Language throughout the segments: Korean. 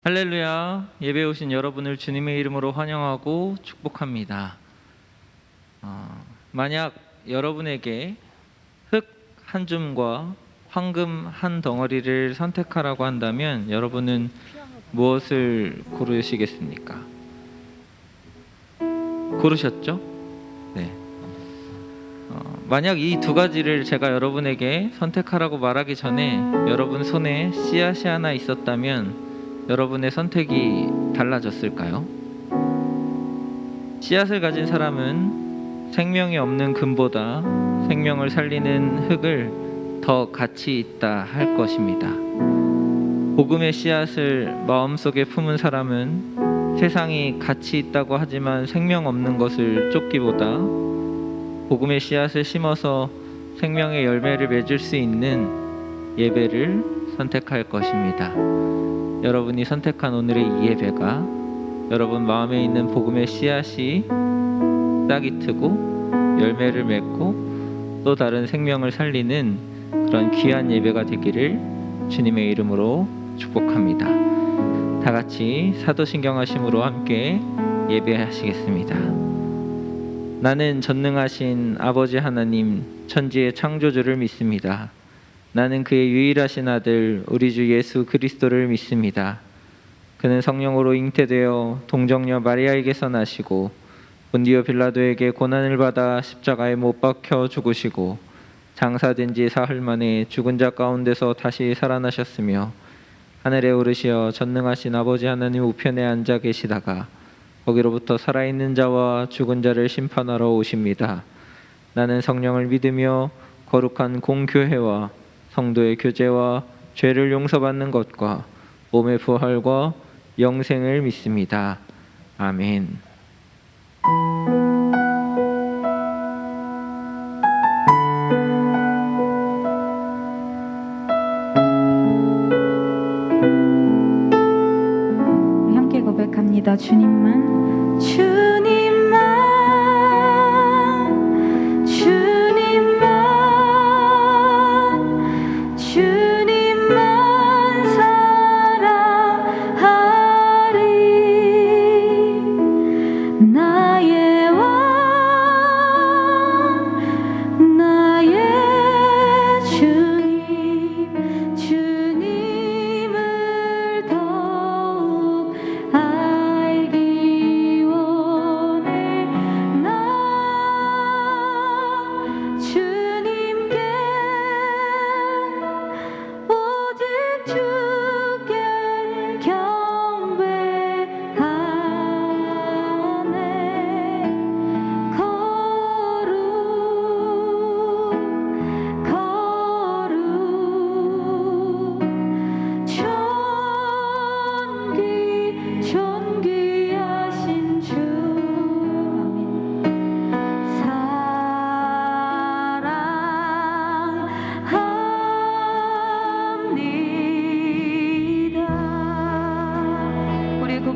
할렐루야. 예배에 오신 여러분을 주님의 이름으로 환영하고 축복합니다. 만약 여러분에게 흙 한 줌과 황금 한 덩어리를 선택하라고 한다면 여러분은 무엇을 고르시겠습니까? 고르셨죠? 네. 만약 이 두 가지를 제가 여러분에게 선택하라고 말하기 전에 여러분 손에 씨앗이 하나 있었다면 여러분의 선택이 달라졌을까요? 씨앗을 가진 사람은 생명이 없는 금보다 생명을 살리는 흙을 더 가치 있다 할 것입니다. 복음의 씨앗을 마음속에 품은 사람은 세상이 가치 있다고 하지만 생명 없는 것을 쫓기보다 복음의 씨앗을 심어서 생명의 열매를 맺을 수 있는 예배를 선택할 것입니다. 여러분이 선택한 오늘의 이 예배가 여러분 마음에 있는 복음의 씨앗이 싹이 트고 열매를 맺고 또 다른 생명을 살리는 그런 귀한 예배가 되기를 주님의 이름으로 축복합니다. 다 같이 사도신경하심으로 함께 예배하시겠습니다. 나는 전능하신 아버지 하나님 천지의 창조주를 믿습니다. 나는 그의 유일하신 아들 우리 주 예수 그리스도를 믿습니다. 그는 성령으로 잉태되어 동정녀 마리아에게서 나시고 본디오 빌라도에게 고난을 받아 십자가에 못 박혀 죽으시고 장사된 지 사흘 만에 죽은 자 가운데서 다시 살아나셨으며 하늘에 오르시어 전능하신 아버지 하나님 우편에 앉아 계시다가 거기로부터 살아있는 자와 죽은 자를 심판하러 오십니다. 나는 성령을 믿으며 거룩한 공교회와 성도의 교제와 죄를 용서받는 것과 몸의 부활과 영생을 믿습니다. 아멘. 우리 함께 고백합니다. 주님만 주님만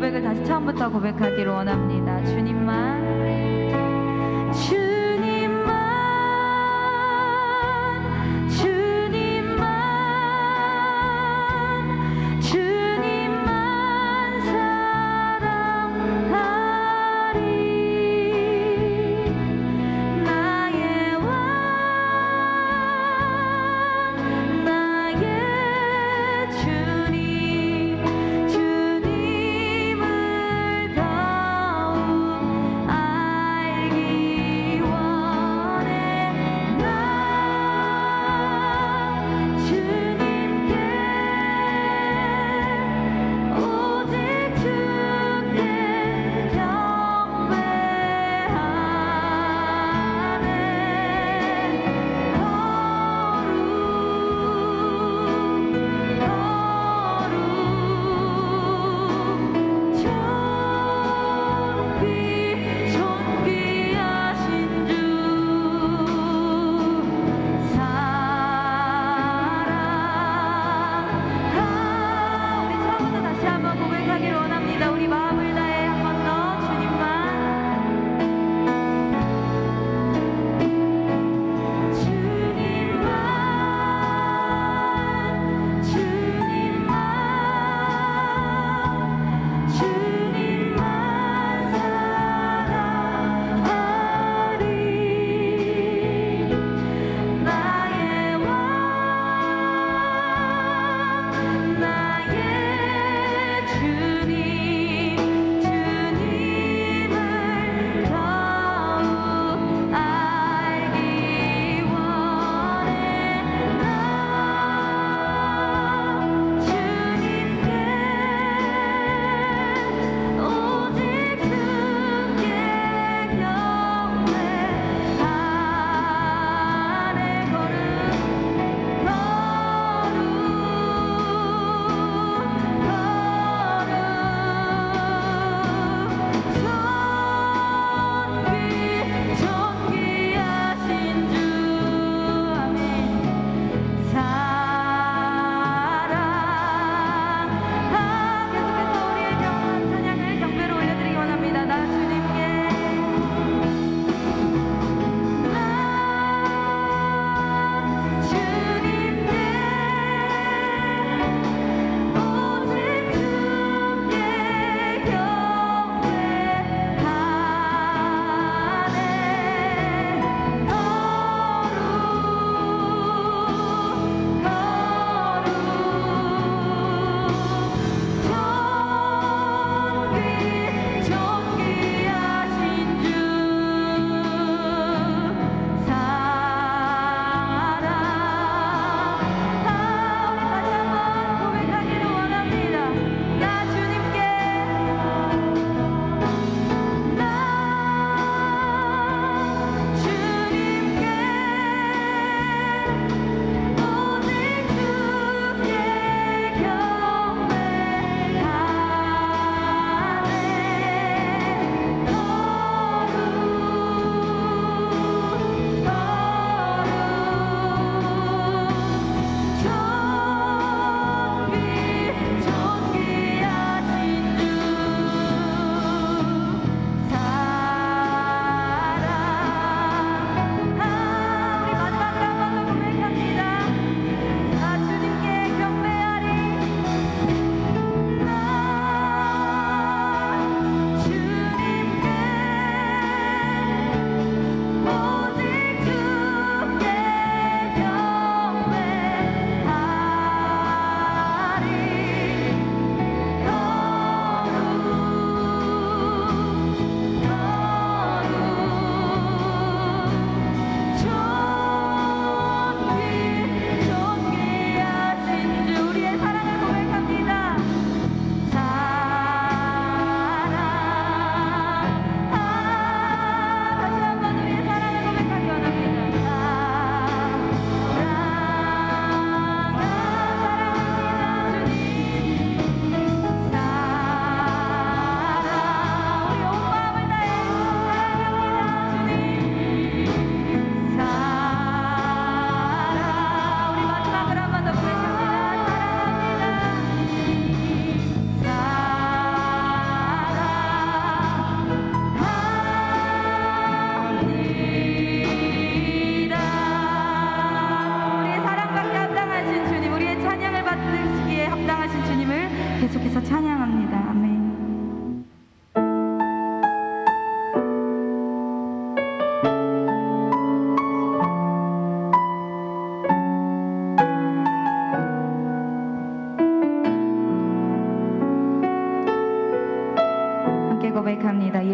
고백을 다시 처음부터 고백하기를 원합니다. 주님만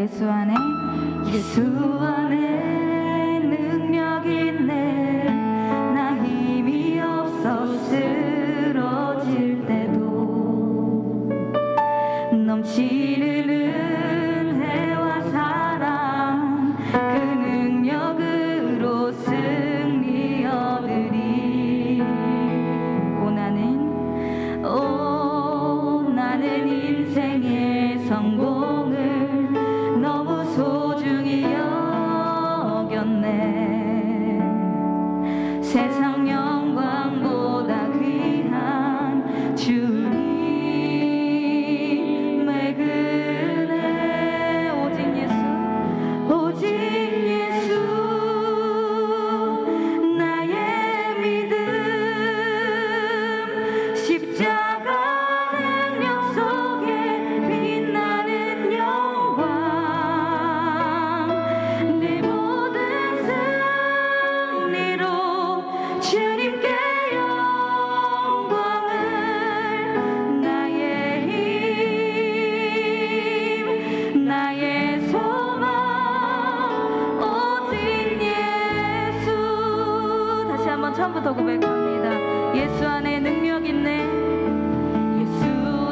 예수 안에 능력 있네. 나 힘이 없어 쓰러질 때도 넘치는 은혜와 사랑 그 능력으로 승리 얻으리. 나는 인생의 성공을 너무 소중히 여겼네. 세상 영광보다 귀한 주님의 은혜. 오직 예수 나의 믿음. 십자가 능력 속에 빛나는 영광. 내 모든 승리로 주님께 영광을. 나의 힘 나의 소망 오직 예수. 다시 한번 처음부터 고백합니다. 예수 안에 능력 있네. 예수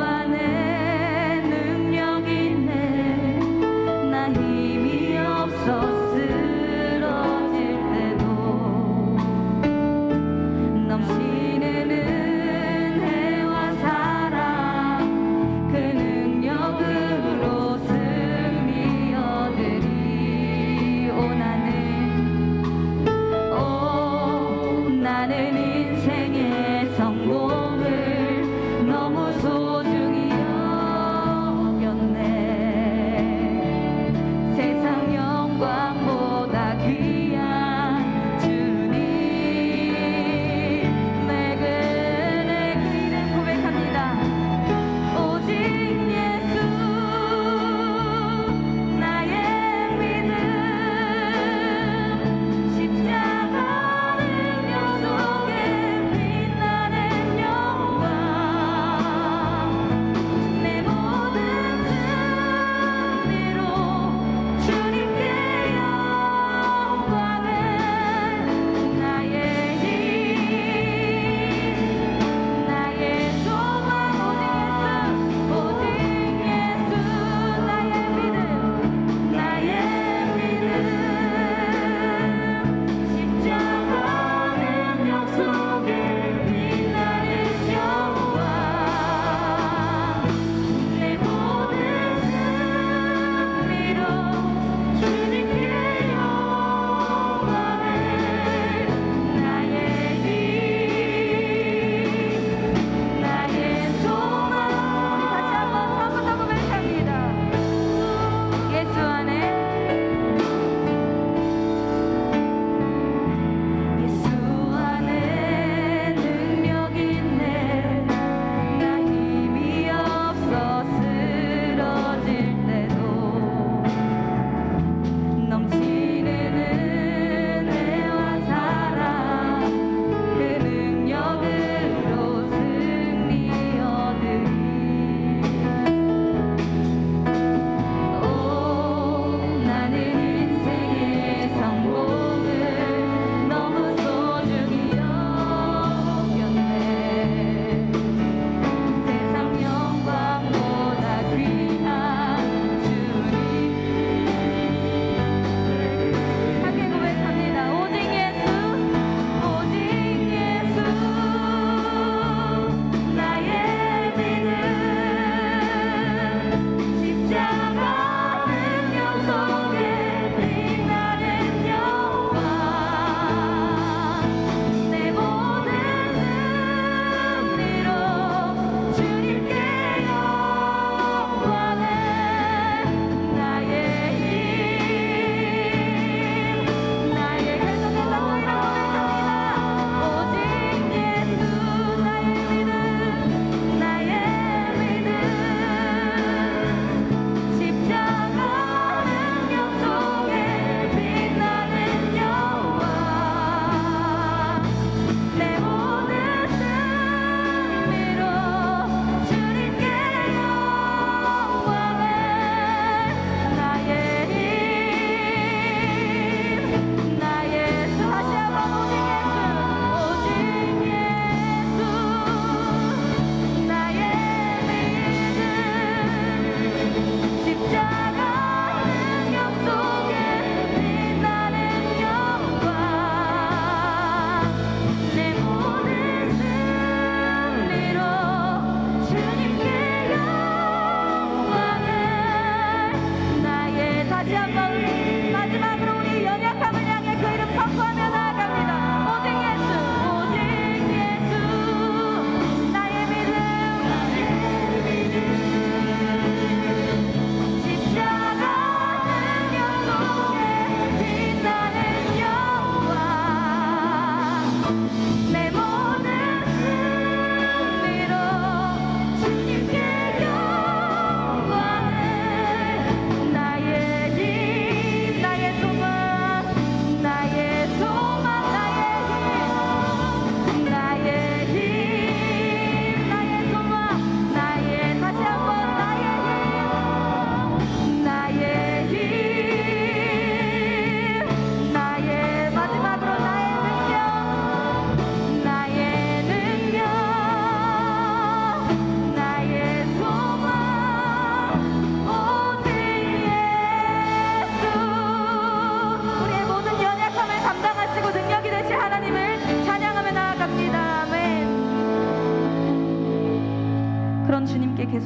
안에 능력 있네. 나 힘이 없어 쓰러질 때도 넘치는 은혜와 사랑 그 능력으로 승리 얻으리. 나는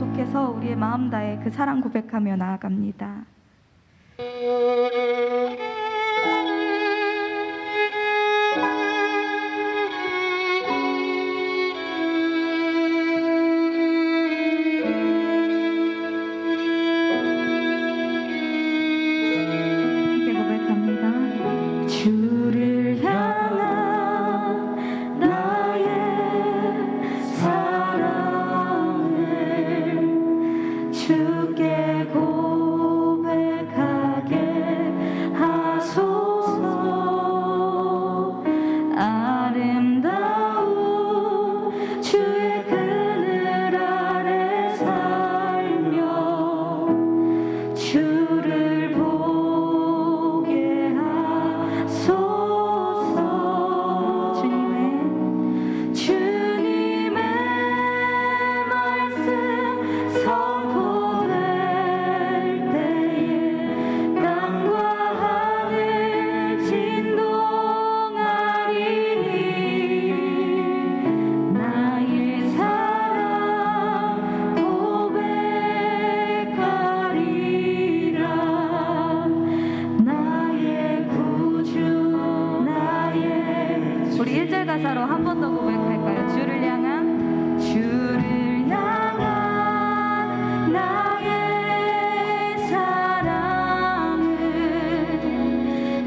계속해서 우리의 마음 다해 그 사랑 고백하며 나아갑니다. 함께 고백합니다. 주를 향한 나의 사랑을 주께 고백하게 하소서. 아름다운 주의 그늘 아래 살며 주를 보게 하소서. 주님의 말씀 선포될 때에 땅과 하늘 진동하리니 나의 사랑 고백하리라. 나의 구주 나의. 우리 1절 가사로 한 번 더 고백할까요? 주를 향한 나의 사랑을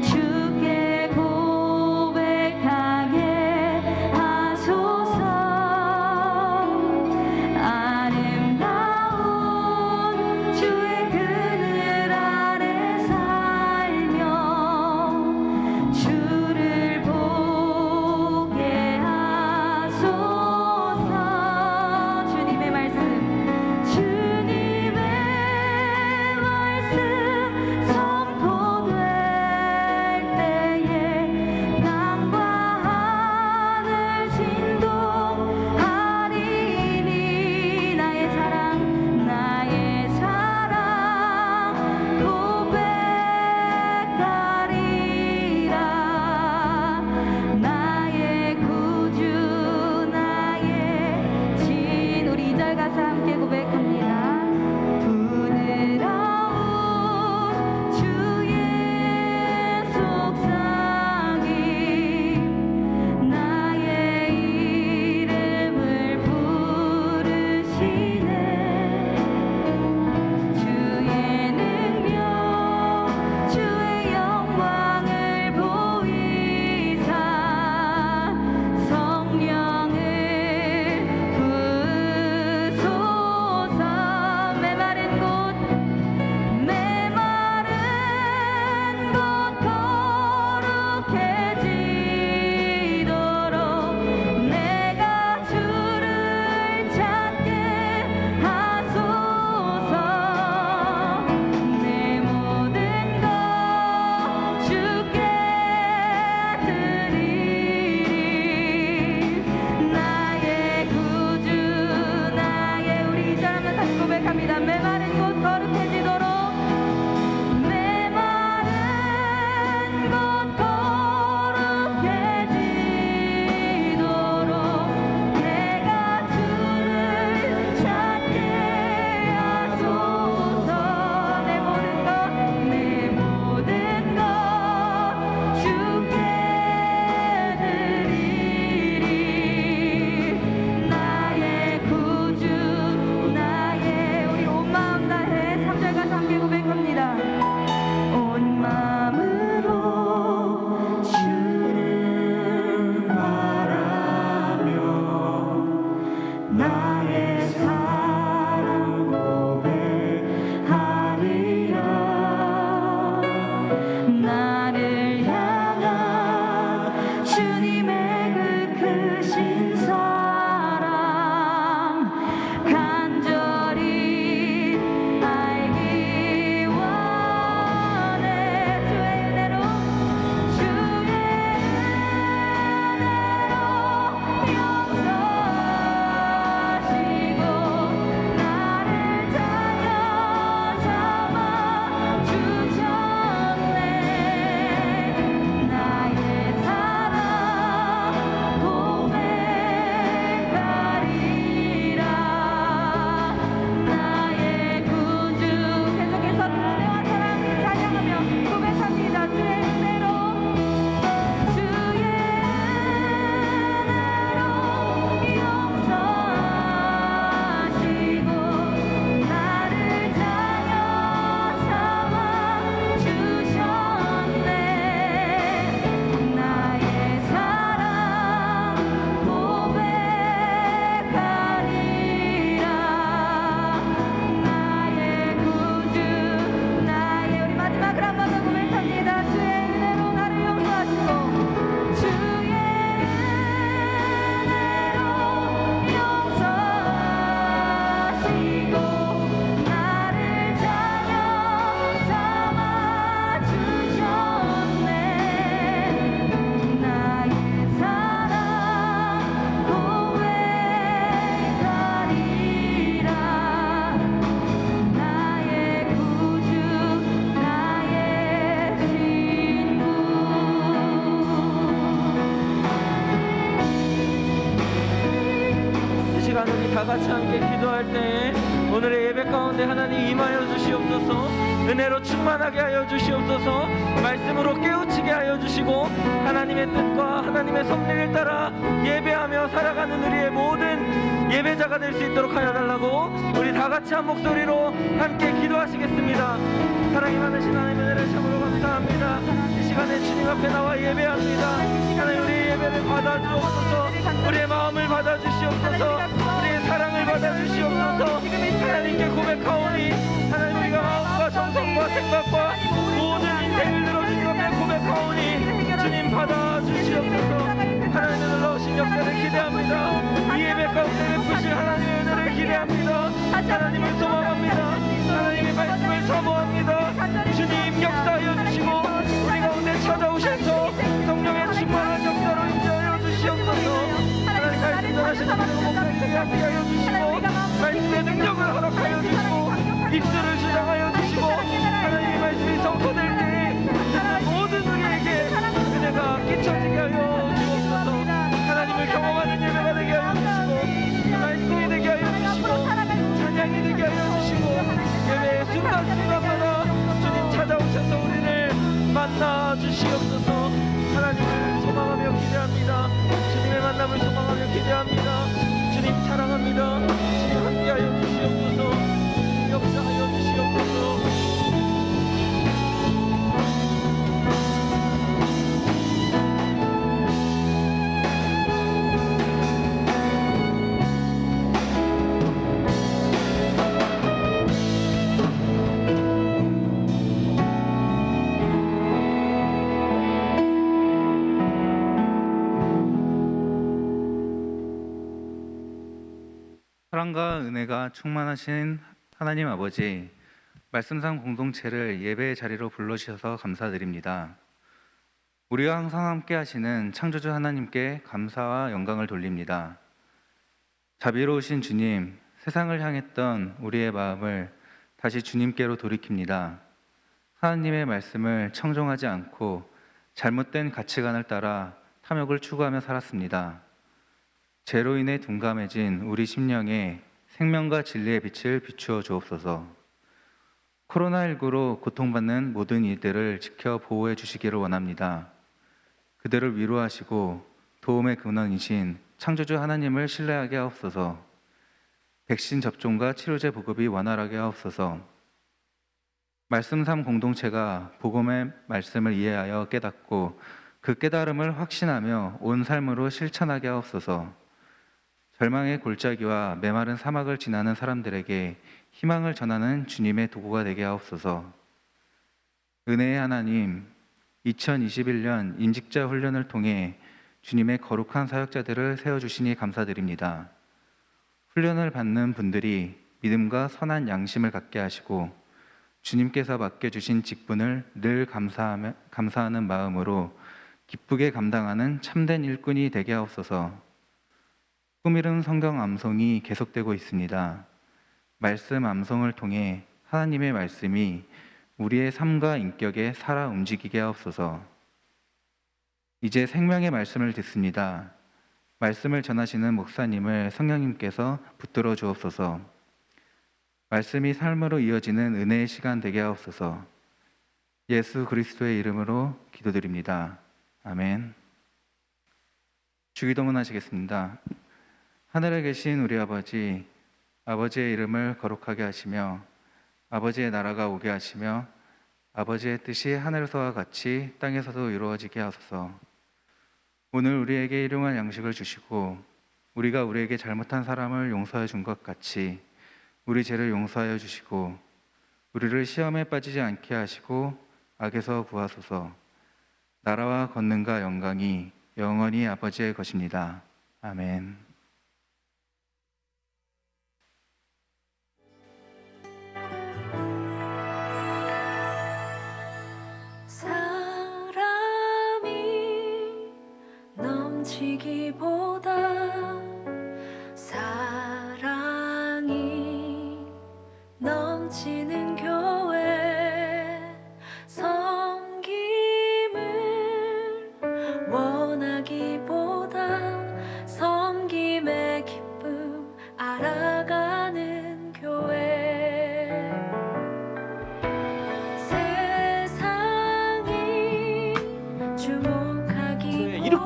주께 고백하게 하소서. 아름다운 주의 그늘 아래 살며 주를 보게 하소서. 다 같이 함께 기도할 때 오늘의 예배 가운데 하나님 임하여 주시옵소서. 은혜로 충만하게 하여 주시옵소서. 말씀으로 깨우치게 하여 주시고 하나님의 뜻과 하나님의 섭리를 따라 예배하며 살아가는 우리의 모든 예배자가 될 수 있도록 하여 달라고 우리 다 같이 한 목소리로 함께 기도하시겠습니다. 사랑이 많으신 하나님의 은혜를 참으로 감사합니다. 이 시간에 주님 앞에 나와 예배합니다. 하나님 우리의 예배를 받아주옵소서. 우리의 마음을 받아주시옵소서. 우리의 사랑을 받아주시옵소서. 하나님께 고백하오니 하나님 우리가 마음과 정성과 생각과 모든 인생을 들어주님 앞에 고백하오니 주님 받아주시옵소서. 하나님의 놀라우신 역사를 기대합니다. 이 예배 가운데 베푸실 하나님의 은혜를 기대합니다. 하나님을 소망합니다. 하나님의 말씀을 사모합니다. 주님 역사하여 주시고 우리 가운데 찾아오셔서 성령의 충만한 역사로 인도하여 주시옵소서. 하나님 말씀 전하시는 목사님에게 함께 하여 주시고 말씀의 능력을 허락하여 주시고 입술을 주장하여 주시고 하나님의 말씀이 성토될 때에 듣는 모든 우리에게 은혜가 끼쳐지게 하여 주옵소서. 하나님을 경험하는 예배가 되게 하여 주시고 말씀이 되게 하여 주시고 찬양이 되게 하여 주시고 예배의 순간순간마다 주님 찾아오셔서 우리를 만나 주시옵소서. 하나님을 소망하며 기대합니다. 주님의 만남을 소망하며 기대합니다. 주님 사랑합니다. 주님 함께하여 주시옵소서. 주님 역사하여 주시옵소서. 사랑과 은혜가 충만하신 하나님 아버지, 말씀상 공동체를 예배의 자리로 불러주셔서 감사드립니다. 우리와 항상 함께 하시는 창조주 하나님께 감사와 영광을 돌립니다. 자비로우신 주님, 세상을 향했던 우리의 마음을 다시 주님께로 돌이킵니다. 하나님의 말씀을 청종하지 않고 잘못된 가치관을 따라 탐욕을 추구하며 살았습니다. 죄로 인해 둔감해진 우리 심령에 생명과 진리의 빛을 비추어 주옵소서. 코로나19로 고통받는 모든 이들을 지켜 보호해 주시기를 원합니다. 그들을 위로하시고 도움의 근원이신 창조주 하나님을 신뢰하게 하옵소서. 백신 접종과 치료제 보급이 원활하게 하옵소서. 말씀 삶 공동체가 복음의 말씀을 이해하여 깨닫고 그 깨달음을 확신하며 온 삶으로 실천하게 하옵소서. 절망의 골짜기와 메마른 사막을 지나는 사람들에게 희망을 전하는 주님의 도구가 되게 하옵소서. 은혜의 하나님, 2021년 임직자 훈련을 통해 주님의 거룩한 사역자들을 세워주시니 감사드립니다. 훈련을 받는 분들이 믿음과 선한 양심을 갖게 하시고 주님께서 맡겨주신 직분을 늘 감사하는 마음으로 기쁘게 감당하는 참된 일꾼이 되게 하옵소서. 꿈이른 성경 암송이 계속되고 있습니다. 말씀 암송을 통해 하나님의 말씀이 우리의 삶과 인격에 살아 움직이게 하옵소서. 이제 생명의 말씀을 듣습니다. 말씀을 전하시는 목사님을 성령님께서 붙들어 주옵소서. 말씀이 삶으로 이어지는 은혜의 시간 되게 하옵소서. 예수 그리스도의 이름으로 기도드립니다. 아멘. 주기도문 하시겠습니다. 하늘에 계신 우리 아버지, 아버지의 이름을 거룩하게 하시며 아버지의 나라가 오게 하시며 아버지의 뜻이 하늘에서와 같이 땅에서도 이루어지게 하소서. 오늘 우리에게 일용할 양식을 주시고 우리가 우리에게 잘못한 사람을 용서해 준 것 같이 우리 죄를 용서하여 주시고 우리를 시험에 빠지지 않게 하시고 악에서 구하소서. 나라와 권능과 영광이 영원히 아버지의 것입니다. 아멘. 사람이 넘치기보다 사랑이 넘치는 교회 섬김을 원하기보다 섬김의 기쁨 알아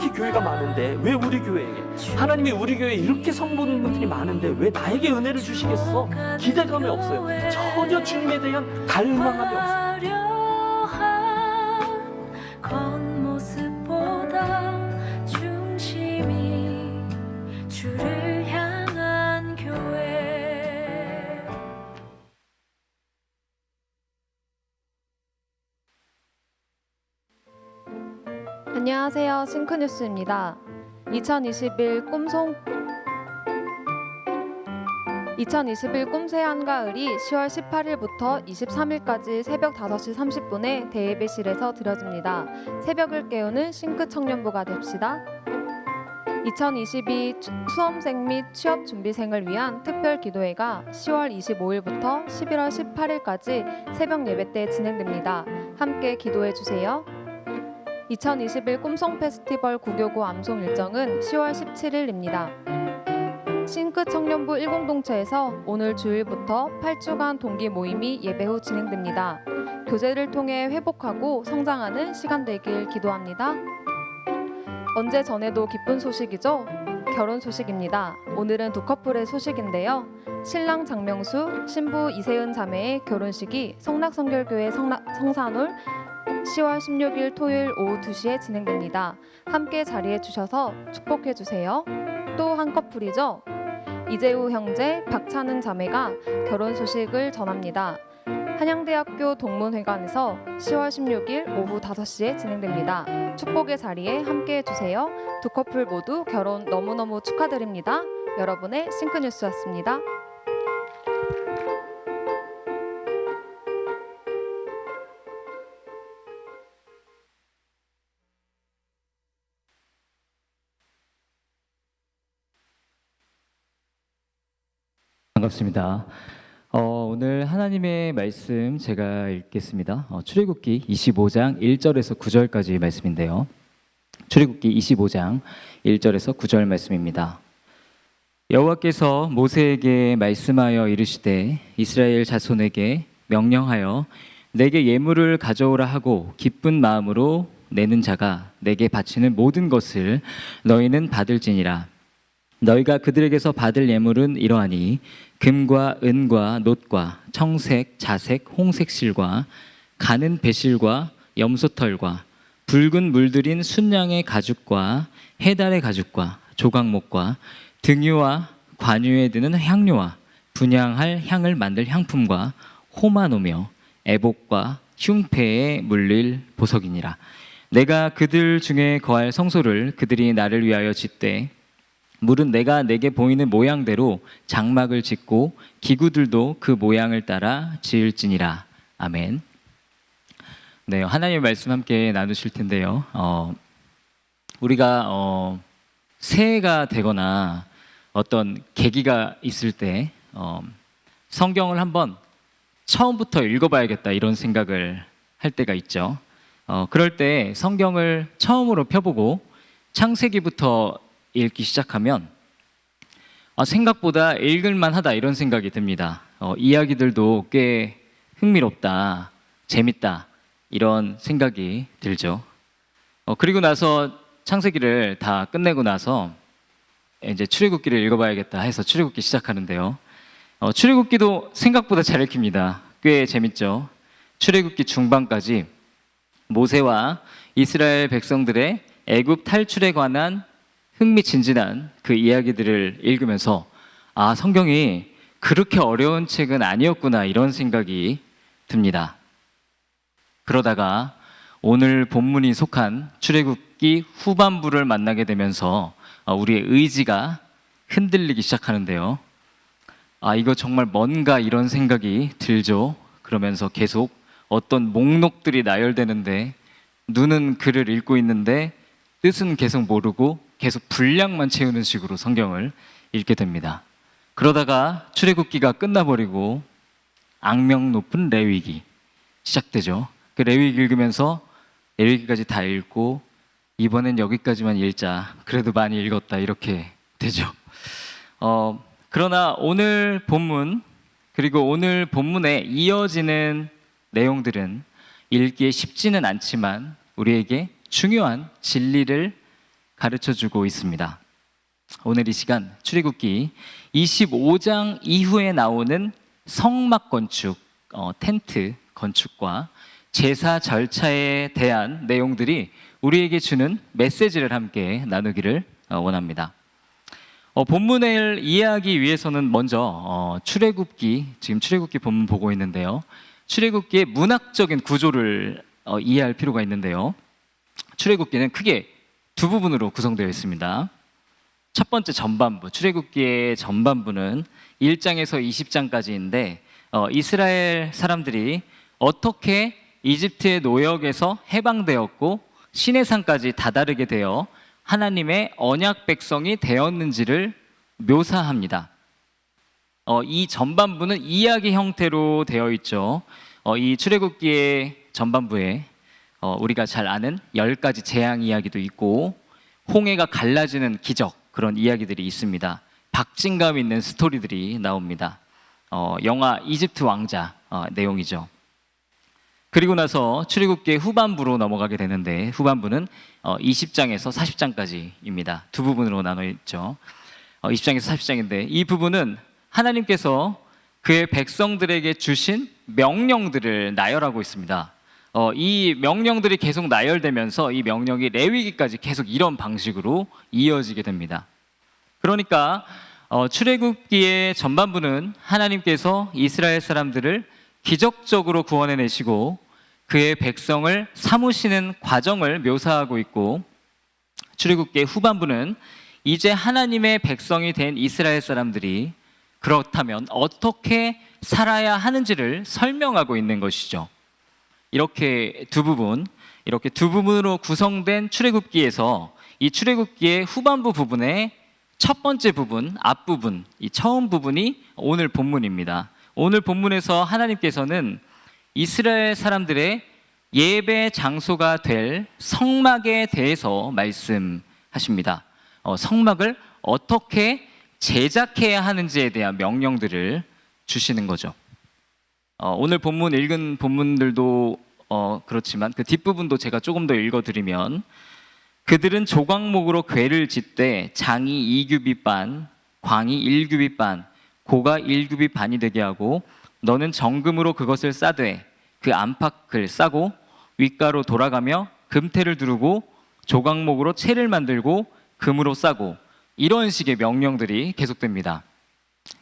이렇게 교회가 많은데 왜 우리 교회에게, 하나님이 우리 교회에 이렇게 성도님들이 많은데 왜 나에게 은혜를 주시겠어? 기대감이 없어요. 전혀 주님에 대한 갈망함이 없어요. 화려한 겉모습보다 중심이 주를 향한 교회. 안녕하세요. 싱크뉴스입니다. 2021 꿈새 한가을이 10월 18일부터 23일까지 새벽 5시 30분에 대예배실에서 드려집니다. 새벽을 깨우는 싱크 청년부가 됩시다. 2022 수험생 및 취업 준비생을 위한 특별 기도회가 10월 25일부터 11월 18일까지 새벽 예배 때 진행됩니다. 함께 기도해 주세요. 2021 꿈송 페스티벌 구교구 암송 일정은 10월 17일입니다. 싱크 청년부 10동체에서 오늘 주일부터 8주간 동기 모임이 예배 후 진행됩니다. 교제를 통해 회복하고 성장하는 시간 되길 기도합니다. 언제 전해도 기쁜 소식이죠? 결혼 소식입니다. 오늘은 두 커플의 소식인데요. 신랑 장명수, 신부 이세은 자매의 결혼식이 성락성결교회 성산홀 10월 16일 토요일 오후 2시에 진행됩니다. 함께 자리해 주셔서 축복해 주세요. 또 한 커플이죠. 이재우 형제, 박찬은 자매가 결혼 소식을 전합니다. 한양대학교 동문회관에서 10월 16일 오후 5시에 진행됩니다. 축복의 자리에 함께 해주세요. 두 커플 모두 결혼 너무너무 축하드립니다. 여러분의 싱크뉴스였습니다. 반갑습니다. 오늘 하나님의 말씀 제가 읽겠습니다. 출애굽기 25장 1절에서 9절까지 말씀인데요. 출애굽기 25장 1절에서 9절 말씀입니다. 여호와께서 모세에게 말씀하여 이르시되 이스라엘 자손에게 명령하여 내게 예물을 가져오라 하고 기쁜 마음으로 내는 자가 내게 바치는 모든 것을 너희는 받을지니라. 너희가 그들에게서 받을 예물은 이러하니 금과 은과 놋과 청색, 자색, 홍색 실과 가는 배실과 염소털과 붉은 물들인 순양의 가죽과 해달의 가죽과 조각목과 등유와 관유에 드는 향료와 분향할 향을 만들 향품과 호마노며 애복과 흉패에 물릴 보석이니라. 내가 그들 중에 거할 성소를 그들이 나를 위하여 짓되 물은 내가 내게 보이는 모양대로 장막을 짓고 기구들도 그 모양을 따라 지을지니라. 아멘. 네, 하나님의 말씀 함께 나누실 텐데요. 우리가 새해가 되거나 어떤 계기가 있을 때 성경을 한번 처음부터 읽어봐야겠다 이런 생각을 할 때가 있죠. 그럴 때 성경을 처음으로 펴보고 창세기부터 읽기 시작하면 생각보다 읽을만하다 이런 생각이 듭니다. 이야기들도 꽤 흥미롭다, 재밌다 이런 생각이 들죠. 그리고 나서 창세기를 다 끝내고 나서 이제 출애굽기를 읽어봐야겠다 해서 출애굽기 시작하는데요. 출애굽기도 생각보다 잘 읽힙니다. 꽤 재밌죠. 출애굽기 중반까지 모세와 이스라엘 백성들의 애굽 탈출에 관한 흥미진진한 그 이야기들을 읽으면서 성경이 그렇게 어려운 책은 아니었구나 이런 생각이 듭니다. 그러다가 오늘 본문이 속한 출애굽기 후반부를 만나게 되면서 우리의 의지가 흔들리기 시작하는데요. 이거 정말 뭔가 이런 생각이 들죠. 그러면서 계속 어떤 목록들이 나열되는데 눈은 글을 읽고 있는데 뜻은 계속 모르고 계속 분량만 채우는 식으로 성경을 읽게 됩니다. 그러다가 출애굽기가 끝나버리고 악명 높은 레위기 시작되죠. 그 레위기 읽으면서 레위기까지 다 읽고 이번엔 여기까지만 읽자. 그래도 많이 읽었다 이렇게 되죠. 그러나 오늘 본문 그리고 오늘 본문에 이어지는 내용들은 읽기에 쉽지는 않지만 우리에게 중요한 진리를 가르쳐 주고 있습니다. 오늘 이 시간 출애굽기 25장 이후에 나오는 성막 건축, 텐트 건축과 제사 절차에 대한 내용들이 우리에게 주는 메시지를 함께 나누기를 원합니다. 본문을 이해하기 위해서는 먼저 지금 출애굽기 본문 보고 있는데요. 출애굽기의 문학적인 구조를 이해할 필요가 있는데요. 출애굽기는 크게 두 부분으로 구성되어 있습니다. 첫 번째 전반부, 출애굽기의 전반부는 1장에서 20장까지인데 이스라엘 사람들이 어떻게 이집트의 노역에서 해방되었고 시내산까지 다다르게 되어 하나님의 언약 백성이 되었는지를 묘사합니다. 이 전반부는 이야기 형태로 되어 있죠. 이 출애굽기의 전반부에 우리가 잘 아는 10가지 재앙 이야기도 있고 홍해가 갈라지는 기적, 그런 이야기들이 있습니다. 박진감 있는 스토리들이 나옵니다. 영화 이집트 왕자 내용이죠. 그리고 나서 출애굽기의 후반부로 넘어가게 되는데 후반부는 20장에서 40장까지입니다. 두 부분으로 나눠 있죠. 20장에서 40장인데 이 부분은 하나님께서 그의 백성들에게 주신 명령들을 나열하고 있습니다. 이 명령들이 계속 나열되면서 이 명령이 레위기까지 계속 이런 방식으로 이어지게 됩니다. 그러니까 출애굽기의 전반부는 하나님께서 이스라엘 사람들을 기적적으로 구원해내시고 그의 백성을 삼으시는 과정을 묘사하고 있고 출애굽기의 후반부는 이제 하나님의 백성이 된 이스라엘 사람들이 그렇다면 어떻게 살아야 하는지를 설명하고 있는 것이죠. 이렇게 두 부분으로 구성된 출애굽기에서 이 출애굽기의 후반부 부분의 첫 번째 부분, 앞부분, 이 처음 부분이 오늘 본문입니다. 오늘 본문에서 하나님께서는 이스라엘 사람들의 예배 장소가 될 성막에 대해서 말씀하십니다. 성막을 어떻게 제작해야 하는지에 대한 명령들을 주시는 거죠. 오늘 본문 읽은 본문들도 그렇지만 그 뒷부분도 제가 조금 더 읽어드리면 그들은 조각목으로 궤를 짓되 장이 2규빗 반, 광이 1규빗 반, 고가 1규빗 반이 되게 하고 너는 정금으로 그것을 싸되 그 안팎을 싸고 윗가로 돌아가며 금태를 두르고 조각목으로 채를 만들고 금으로 싸고 이런 식의 명령들이 계속됩니다.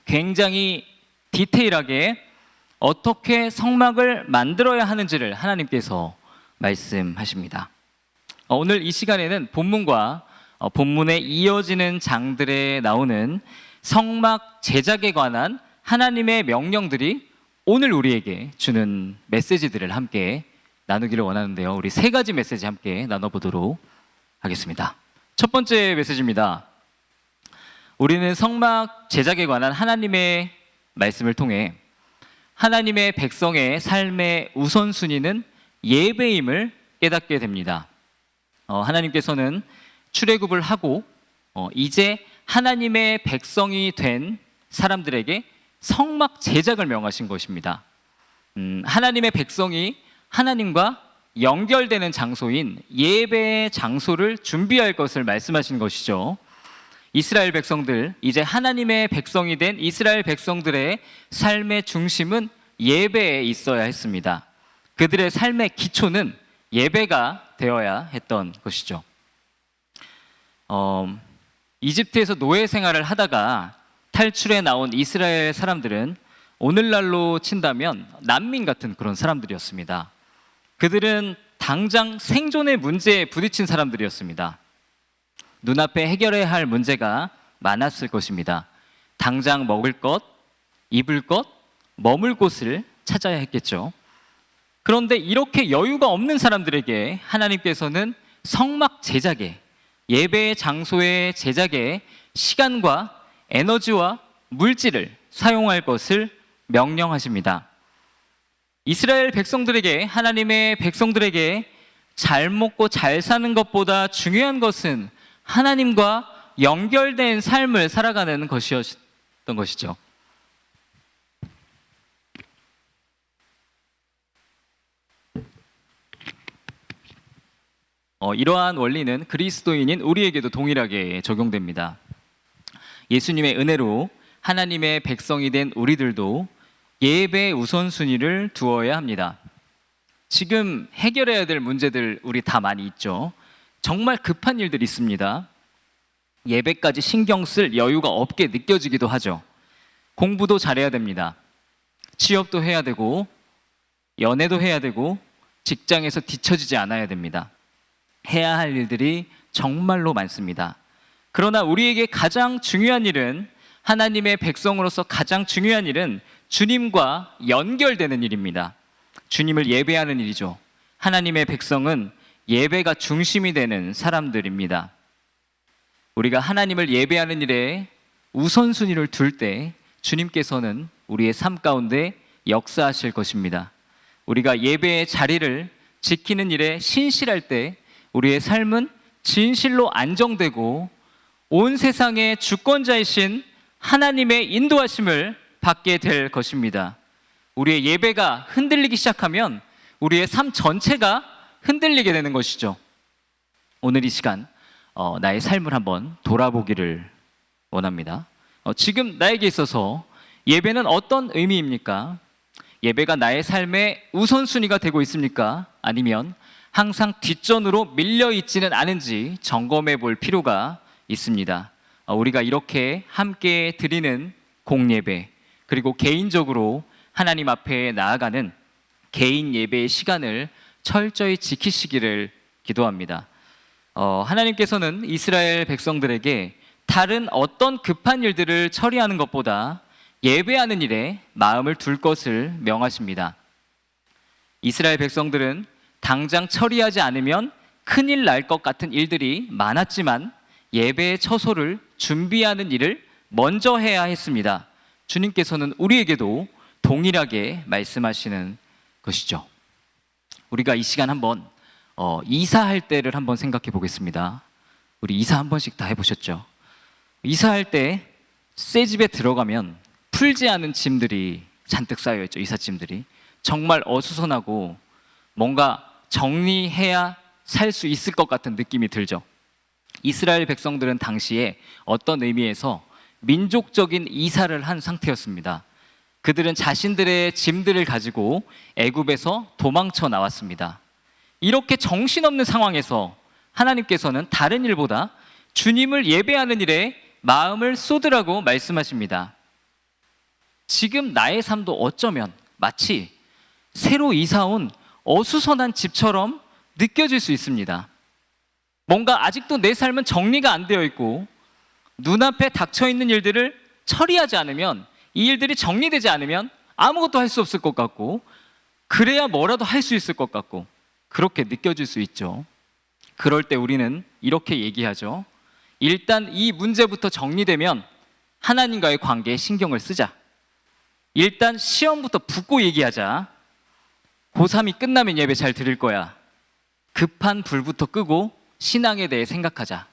굉장히 디테일하게 어떻게 성막을 만들어야 하는지를 하나님께서 말씀하십니다. 오늘 이 시간에는 본문과 본문에 이어지는 장들에 나오는 성막 제작에 관한 하나님의 명령들이 오늘 우리에게 주는 메시지들을 함께 나누기를 원하는데요. 우리 세 가지 메시지 함께 나눠보도록 하겠습니다. 첫 번째 메시지입니다. 우리는 성막 제작에 관한 하나님의 말씀을 통해 하나님의 백성의 삶의 우선순위는 예배임을 깨닫게 됩니다. 하나님께서는 출애굽을 하고 이제 하나님의 백성이 된 사람들에게 성막 제작을 명하신 것입니다. 하나님의 백성이 하나님과 연결되는 장소인 예배의 장소를 준비할 것을 말씀하신 것이죠. 이스라엘 백성들, 이제 하나님의 백성이 된 이스라엘 백성들의 삶의 중심은 예배에 있어야 했습니다. 그들의 삶의 기초는 예배가 되어야 했던 것이죠. 이집트에서 노예 생활을 하다가 탈출해 나온 이스라엘 사람들은 오늘날로 친다면 난민 같은 그런 사람들이었습니다. 그들은 당장 생존의 문제에 부딪힌 사람들이었습니다. 눈앞에 해결해야 할 문제가 많았을 것입니다. 당장 먹을 것, 입을 것, 머물 곳을 찾아야 했겠죠. 그런데 이렇게 여유가 없는 사람들에게 하나님께서는 성막 제작에, 예배의 장소의 제작에 시간과 에너지와 물질을 사용할 것을 명령하십니다. 이스라엘 백성들에게, 하나님의 백성들에게 잘 먹고 잘 사는 것보다 중요한 것은 하나님과 연결된 삶을 살아가는 것이었던 것이죠. 이러한 원리는 그리스도인인 우리에게도 동일하게 적용됩니다. 예수님의 은혜로 하나님의 백성이 된 우리들도 예배의 우선순위를 두어야 합니다. 지금 해결해야 될 문제들 우리 다 많이 있죠. 정말 급한 일들이 있습니다. 예배까지 신경 쓸 여유가 없게 느껴지기도 하죠. 공부도 잘해야 됩니다. 취업도 해야 되고 연애도 해야 되고 직장에서 뒤처지지 않아야 됩니다. 해야 할 일들이 정말로 많습니다. 그러나 우리에게 가장 중요한 일은, 하나님의 백성으로서 가장 중요한 일은 주님과 연결되는 일입니다. 주님을 예배하는 일이죠. 하나님의 백성은 예배가 중심이 되는 사람들입니다. 우리가 하나님을 예배하는 일에 우선순위를 둘 때 주님께서는 우리의 삶 가운데 역사하실 것입니다. 우리가 예배의 자리를 지키는 일에 신실할 때 우리의 삶은 진실로 안정되고 온 세상의 주권자이신 하나님의 인도하심을 받게 될 것입니다. 우리의 예배가 흔들리기 시작하면 우리의 삶 전체가 흔들리게 되는 것이죠. 오늘 이 시간 나의 삶을 한번 돌아보기를 원합니다. 지금 나에게 있어서 예배는 어떤 의미입니까? 예배가 나의 삶의 우선순위가 되고 있습니까? 아니면 항상 뒷전으로 밀려 있지는 않은지 점검해 볼 필요가 있습니다. 우리가 이렇게 함께 드리는 공예배, 그리고 개인적으로 하나님 앞에 나아가는 개인 예배의 시간을 철저히 지키시기를 기도합니다. 하나님께서는 이스라엘 백성들에게 다른 어떤 급한 일들을 처리하는 것보다 예배하는 일에 마음을 둘 것을 명하십니다. 이스라엘 백성들은 당장 처리하지 않으면 큰일 날 것 같은 일들이 많았지만 예배의 처소를 준비하는 일을 먼저 해야 했습니다. 주님께서는 우리에게도 동일하게 말씀하시는 것이죠. 우리가 이 시간 한번 이사할 때를 한번 생각해 보겠습니다. 우리 이사 한 번씩 다 해보셨죠? 이사할 때 새 집에 들어가면 풀지 않은 짐들이 잔뜩 쌓여있죠. 이삿짐들이 정말 어수선하고 뭔가 정리해야 살 수 있을 것 같은 느낌이 들죠. 이스라엘 백성들은 당시에 어떤 의미에서 민족적인 이사를 한 상태였습니다. 그들은 자신들의 짐들을 가지고 애굽에서 도망쳐 나왔습니다. 이렇게 정신없는 상황에서 하나님께서는 다른 일보다 주님을 예배하는 일에 마음을 쏟으라고 말씀하십니다. 지금 나의 삶도 어쩌면 마치 새로 이사 온 어수선한 집처럼 느껴질 수 있습니다. 뭔가 아직도 내 삶은 정리가 안 되어 있고 눈앞에 닥쳐 있는 일들을 처리하지 않으면, 이 일들이 정리되지 않으면 아무것도 할 수 없을 것 같고, 그래야 뭐라도 할 수 있을 것 같고, 그렇게 느껴질 수 있죠. 그럴 때 우리는 이렇게 얘기하죠. 일단 이 문제부터 정리되면 하나님과의 관계에 신경을 쓰자. 일단 시험부터 붙고 얘기하자. 고3이 끝나면 예배 잘 드릴 거야. 급한 불부터 끄고 신앙에 대해 생각하자.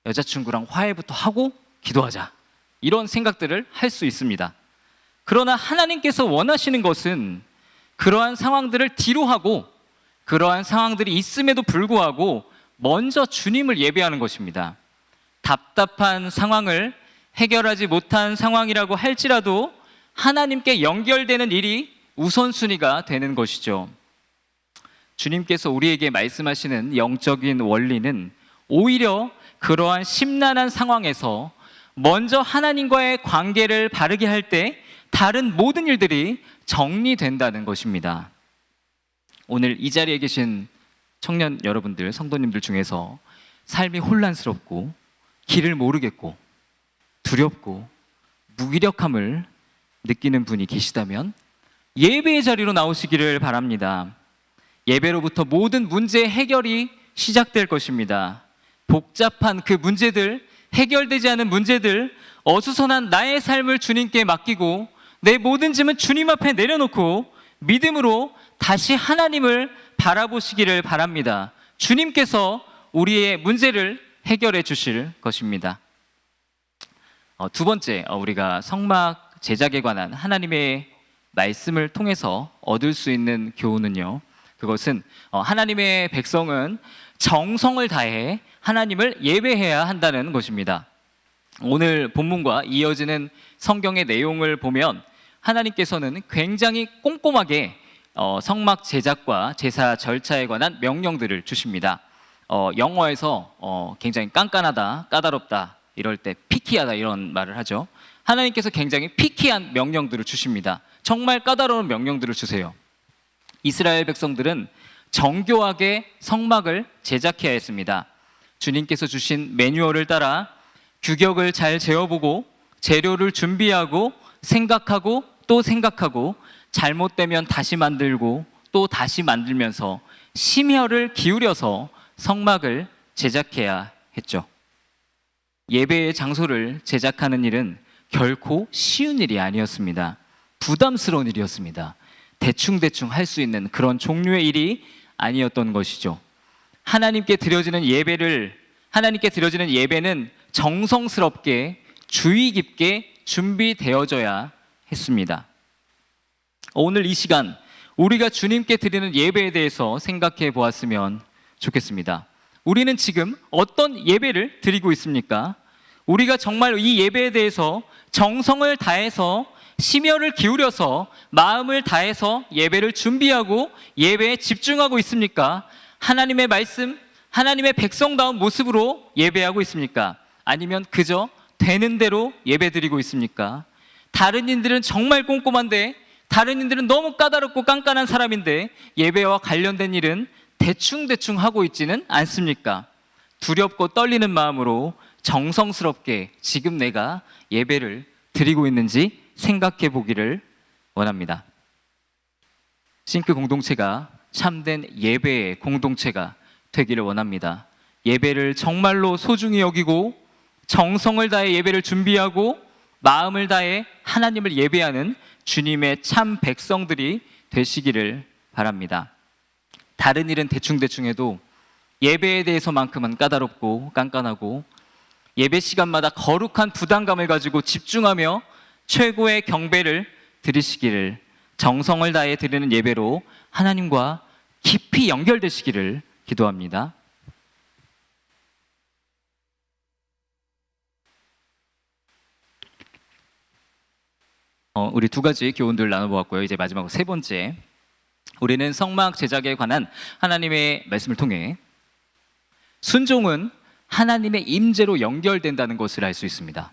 여자친구랑 화해부터 하고 기도하자. 이런 생각들을 할 수 있습니다. 그러나 하나님께서 원하시는 것은 그러한 상황들을 뒤로 하고, 그러한 상황들이 있음에도 불구하고 먼저 주님을 예배하는 것입니다. 답답한 상황을 해결하지 못한 상황이라고 할지라도 하나님께 연결되는 일이 우선순위가 되는 것이죠. 주님께서 우리에게 말씀하시는 영적인 원리는 오히려 그러한 심란한 상황에서 먼저 하나님과의 관계를 바르게 할 때 다른 모든 일들이 정리된다는 것입니다. 오늘 이 자리에 계신 청년 여러분들, 성도님들 중에서 삶이 혼란스럽고 길을 모르겠고 두렵고 무기력함을 느끼는 분이 계시다면 예배의 자리로 나오시기를 바랍니다. 예배로부터 모든 문제 해결이 시작될 것입니다. 복잡한 그 문제들, 해결되지 않은 문제들, 어수선한 나의 삶을 주님께 맡기고 내 모든 짐은 주님 앞에 내려놓고 믿음으로 다시 하나님을 바라보시기를 바랍니다. 주님께서 우리의 문제를 해결해 주실 것입니다. 두 번째, 우리가 성막 제작에 관한 하나님의 말씀을 통해서 얻을 수 있는 교훈은요, 그것은 하나님의 백성은 정성을 다해 하나님을 예배해야 한다는 것입니다. 오늘 본문과 이어지는 성경의 내용을 보면 하나님께서는 굉장히 꼼꼼하게 성막 제작과 제사 절차에 관한 명령들을 주십니다. 영어에서 굉장히 깐깐하다, 까다롭다 이럴 때 피키하다 이런 말을 하죠. 하나님께서 굉장히 피키한 명령들을 주십니다. 정말 까다로운 명령들을 주세요. 이스라엘 백성들은 정교하게 성막을 제작해야 했습니다. 주님께서 주신 매뉴얼을 따라 규격을 잘 재어보고 재료를 준비하고 생각하고 또 생각하고 잘못되면 다시 만들고 또 다시 만들면서 심혈을 기울여서 성막을 제작해야 했죠. 예배의 장소를 제작하는 일은 결코 쉬운 일이 아니었습니다. 부담스러운 일이었습니다. 대충대충 할 수 있는 그런 종류의 일이 아니었던 것이죠. 하나님께 드려지는 예배는 정성스럽게 주의 깊게 준비되어져야 했습니다. 오늘 이 시간 우리가 주님께 드리는 예배에 대해서 생각해 보았으면 좋겠습니다. 우리는 지금 어떤 예배를 드리고 있습니까? 우리가 정말 이 예배에 대해서 정성을 다해서 심혈을 기울여서 마음을 다해서 예배를 준비하고 예배에 집중하고 있습니까? 하나님의 말씀, 하나님의 백성다운 모습으로 예배하고 있습니까? 아니면 그저 되는 대로 예배드리고 있습니까? 다른 인들은 정말 꼼꼼한데, 다른 인들은 너무 까다롭고 깐깐한 사람인데 예배와 관련된 일은 대충대충 하고 있지는 않습니까? 두렵고 떨리는 마음으로 정성스럽게 지금 내가 예배를 드리고 있는지 생각해 보기를 원합니다. 싱크 공동체가 참된 예배의 공동체가 되기를 원합니다. 예배를 정말로 소중히 여기고 정성을 다해 예배를 준비하고 마음을 다해 하나님을 예배하는 주님의 참 백성들이 되시기를 바랍니다. 다른 일은 대충대충 해도 예배에 대해서만큼은 까다롭고 깐깐하고 예배 시간마다 거룩한 부담감을 가지고 집중하며 최고의 경배를 드리시기를, 정성을 다해 드리는 예배로 하나님과 깊이 연결되시기를 기도합니다. 우리 두 가지 교훈들을 나눠보았고요. 이제 마지막으로 세 번째, 우리는 성막 제작에 관한 하나님의 말씀을 통해 순종은 하나님의 임재로 연결된다는 것을 알 수 있습니다.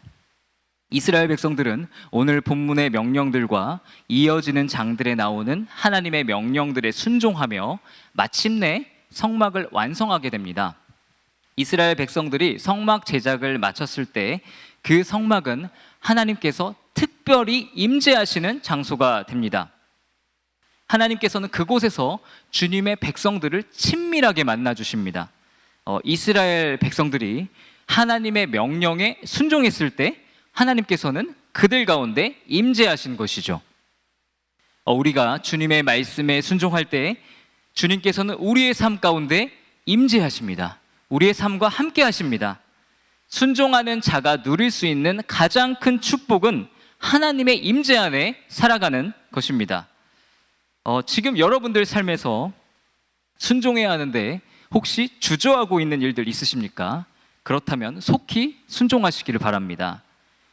이스라엘 백성들은 오늘 본문의 명령들과 이어지는 장들에 나오는 하나님의 명령들에 순종하며 마침내 성막을 완성하게 됩니다. 이스라엘 백성들이 성막 제작을 마쳤을 때 그 성막은 하나님께서 특별히 임재하시는 장소가 됩니다. 하나님께서는 그곳에서 주님의 백성들을 친밀하게 만나 주십니다. 이스라엘 백성들이 하나님의 명령에 순종했을 때 하나님께서는 그들 가운데 임재하신 것이죠. 우리가 주님의 말씀에 순종할 때 주님께서는 우리의 삶 가운데 임재하십니다. 우리의 삶과 함께 하십니다. 순종하는 자가 누릴 수 있는 가장 큰 축복은 하나님의 임재 안에 살아가는 것입니다. 지금 여러분들 삶에서 순종해야 하는데 혹시 주저하고 있는 일들 있으십니까? 그렇다면 속히 순종하시기를 바랍니다.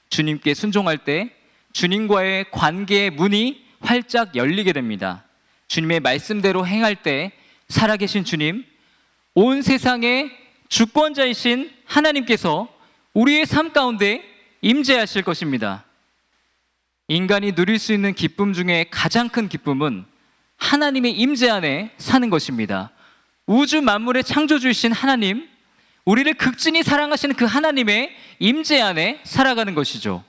주님께 순종할 때 주님과의 관계의 문이 활짝 열리게 됩니다. 주님의 말씀대로 행할 때 살아계신 주님, 온 세상의 주권자이신 하나님께서 우리의 삶 가운데 임재하실 것입니다. 인간이 누릴 수 있는 기쁨 중에 가장 큰 기쁨은 하나님의 임재 안에 사는 것입니다. 우주 만물의 창조주이신 하나님, 우리를 극진히 사랑하시는 그 하나님의 임재 안에 살아가는 것이죠.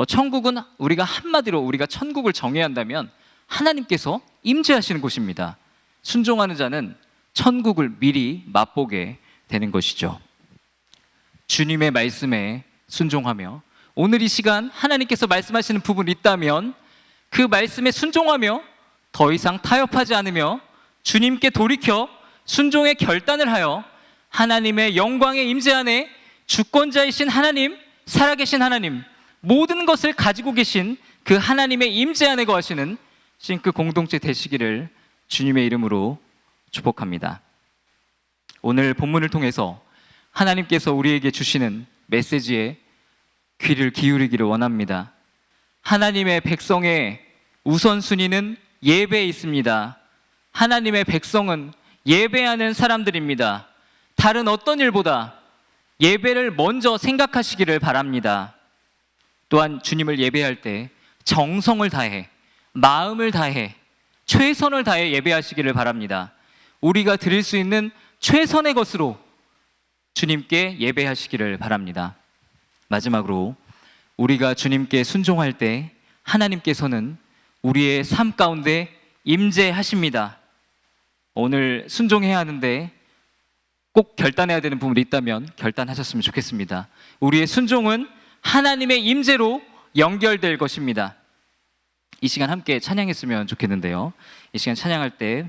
천국은 우리가 한마디로 우리가 천국을 정해야 한다면 하나님께서 임재하시는 곳입니다. 순종하는 자는 천국을 미리 맛보게 되는 것이죠. 주님의 말씀에 순종하며 오늘 이 시간 하나님께서 말씀하시는 부분이 있다면 그 말씀에 순종하며 더 이상 타협하지 않으며 주님께 돌이켜 순종의 결단을 하여 하나님의 영광의 임재 안에 주권자이신 하나님, 살아계신 하나님, 모든 것을 가지고 계신 그 하나님의 임재 안에 거하시는 싱크 공동체 되시기를 주님의 이름으로 축복합니다. 오늘 본문을 통해서 하나님께서 우리에게 주시는 메시지에 귀를 기울이기를 원합니다. 하나님의 백성의 우선순위는 예배에 있습니다. 하나님의 백성은 예배하는 사람들입니다. 다른 어떤 일보다 예배를 먼저 생각하시기를 바랍니다. 또한 주님을 예배할 때 정성을 다해, 마음을 다해, 최선을 다해 예배하시기를 바랍니다. 우리가 드릴 수 있는 최선의 것으로 주님께 예배하시기를 바랍니다. 마지막으로 우리가 주님께 순종할 때 하나님께서는 우리의 삶 가운데 임재하십니다. 오늘 순종해야 하는데 꼭 결단해야 되는 부분이 있다면 결단하셨으면 좋겠습니다. 우리의 순종은 하나님의 임재로 연결될 것입니다. 이 시간 함께 찬양했으면 좋겠는데요. 이 시간 찬양할 때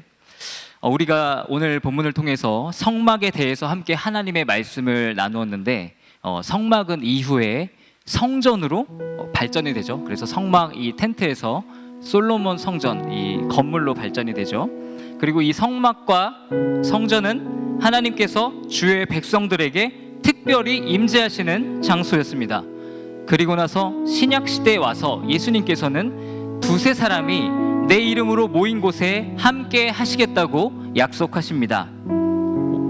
우리가 오늘 본문을 통해서 성막에 대해서 함께 하나님의 말씀을 나누었는데 성막은 이후에 성전으로 발전이 되죠. 그래서 성막 이 텐트에서 솔로몬 성전 이 건물로 발전이 되죠. 그리고 이 성막과 성전은 하나님께서 주의 백성들에게 특별히 임재하시는 장소였습니다. 그리고 나서 신약 시대에 와서 예수님께서는 두세 사람이 내 이름으로 모인 곳에 함께 하시겠다고 약속하십니다.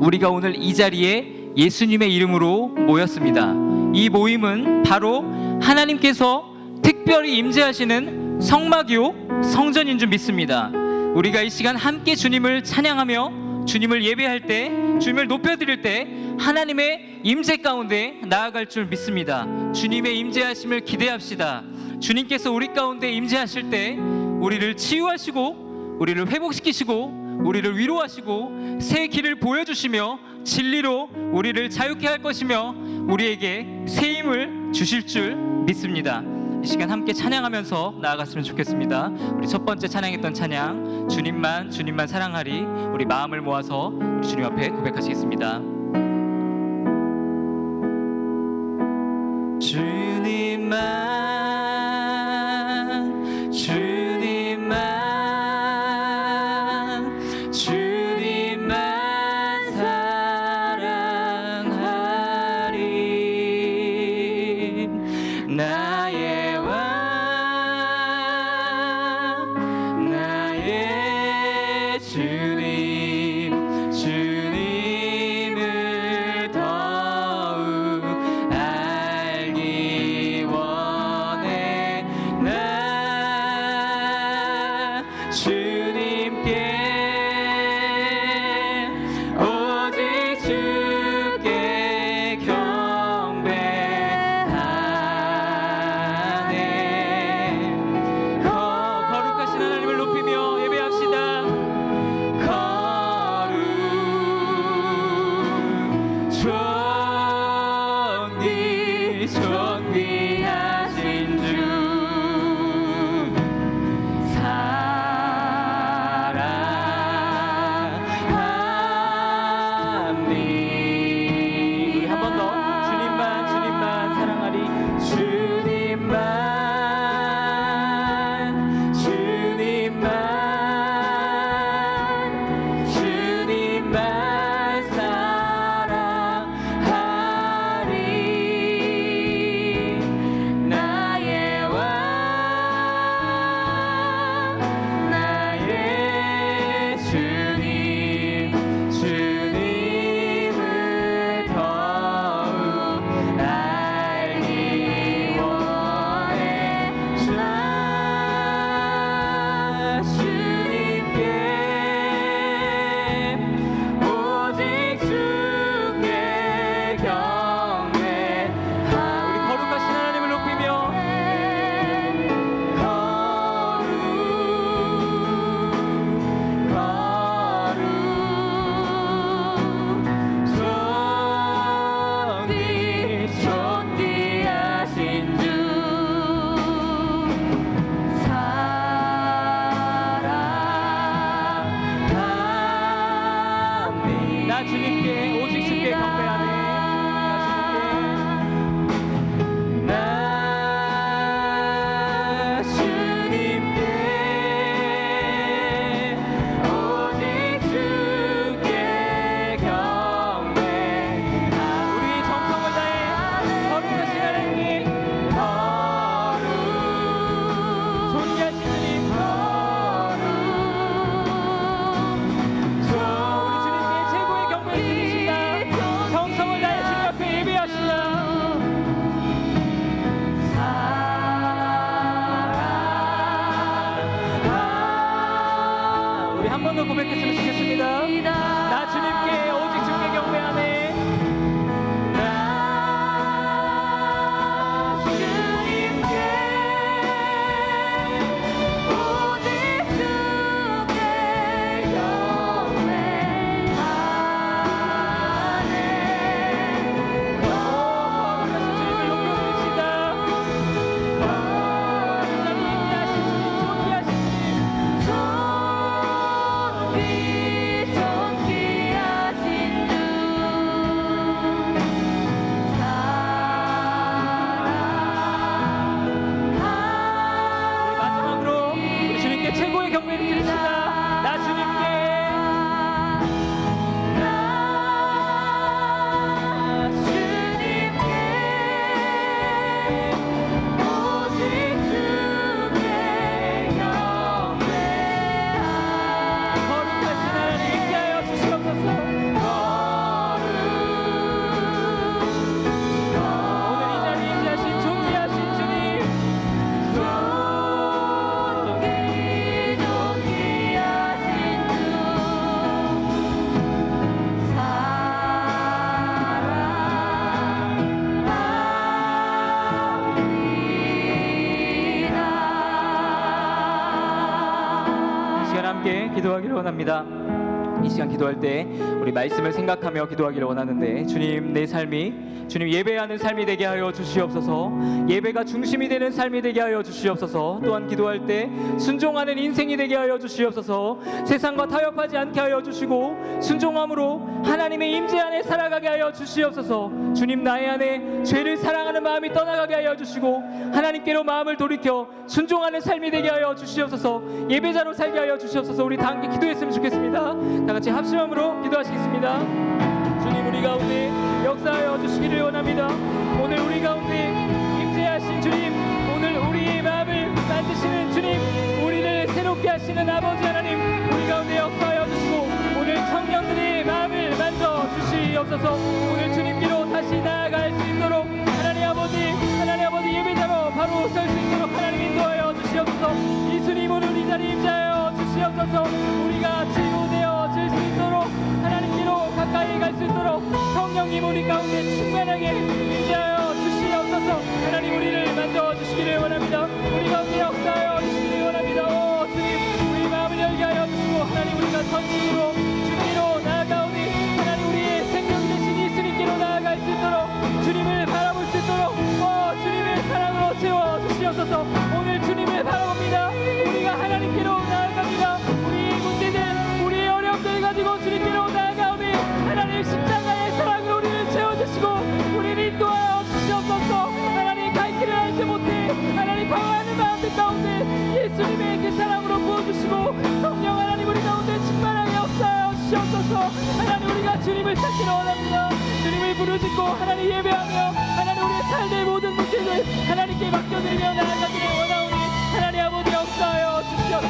우리가 오늘 이 자리에 예수님의 이름으로 모였습니다. 이 모임은 바로 하나님께서 특별히 임재하시는 성막이요 성전인 줄 믿습니다. 우리가 이 시간 함께 주님을 찬양하며 주님을 예배할 때, 주님을 높여드릴 때 하나님의 임재 가운데 나아갈 줄 믿습니다. 주님의 임재하심을 기대합시다. 주님께서 우리 가운데 임재하실 때 우리를 치유하시고 우리를 회복시키시고 우리를 위로하시고 새 길을 보여주시며 진리로 우리를 자유케 할 것이며 우리에게 새 힘을 주실 줄 믿습니다. 이 시간 함께 찬양하면서 나아갔으면 좋겠습니다. 우리 첫 번째 찬양했던 찬양 주님만 사랑하리, 우리 마음을 모아서 우리 주님 앞에 고백하시겠습니다. 주님만 사랑하리. 나의 왕 나의 주님을 더욱 알기 원해. 나 주님께 오직 주께 경배하리. 기도하기를 원합니다. 이 시간 기도할 때 우리 말씀을 생각하며 기도하기를 원하는데, 주님, 내 삶이 주님 예배하는 삶이 되게 하여 주시옵소서. 예배가 중심이 되는 삶이 되게 하여 주시옵소서. 또한 기도할 때 순종하는 인생이 되게 하여 주시옵소서. 세상과 타협하지 않게 하여 주시고 순종함으로 하나님의 임재 안에 살아가게 하여 주시옵소서. 주님, 나의 안에 죄를 사랑하는 마음이 떠나가게 하여 주시고 하나님께로 마음을 돌이켜 순종하는 삶이 되게 하여 주시옵소서. 예배자로 살게 하여 주시옵소서. 우리 다 함께 기도했으면 좋겠습니다. 다 같이 합심함으로 기도하시겠습니다. 주님, 우리 가운데 역사하여 주시기를 원합니다. 오늘 우리 가운데 임재하신 주님, 오늘 우리의 마음을 만드시는 주님, 우리를 새롭게 하시는 아버지 하나님, 우리 가운데 역사하여 주시고 오늘 청년들의 마음을 만져 주시옵소서. 오늘 주님께로 다시 나아갈 수 있도록 하나님 아버지 예배자로 바로 설 수 있도록 하나님 인도하여 주시옵소서. 예수님, 오늘 이 자리에 임재하여 주시옵소서. 우리가 치유되어질 수 있도록 하나님께로 가까이 갈 수 있도록 성령님 우리 가운데 충만하게 임재하여 주시옵소서. 하나님, 우리를 만져 주시기를 원합니다. 우리 가운데 역사하여 주시기를 원합니다. 오 주님, 우리 마음을 열게 하여 주시고 하나님, 우리가 전심으로 주님으로 나아가오니 하나님, 우리의 생명 되신 예수님께로 나아갈 수 있도록 주님을 바라볼 수 있도록 주님의 사랑으로 채워 주시옵소서. 오늘 주님을 바라봅니다. 우리가 하나님께로 나아갑니다. 우리의 문제들, 우리의 어려움들 가지고 주님께로 나아가오니 하나님, 십자가의 사랑으로 우리를 채워주시고 우리를 인도하여 주시옵소서. 하나님, 갈 길을 알지 못해 하나님 방황하는 마음들 가운데 예수님의 그 사랑으로 부어주시고 성령 하나님, 우리 가운데 충만하게 역사하여 주시옵소서. 하나님, 우리가 주님을 찾기를 원합니다. 주님을 부르짖고 하나님 예배하며 하나님, 우리의 삶의 모든 문제들 하나님께 맡겨드리며 나아가기를 원하오니 하나님 아버지 역사하여 주시옵소서.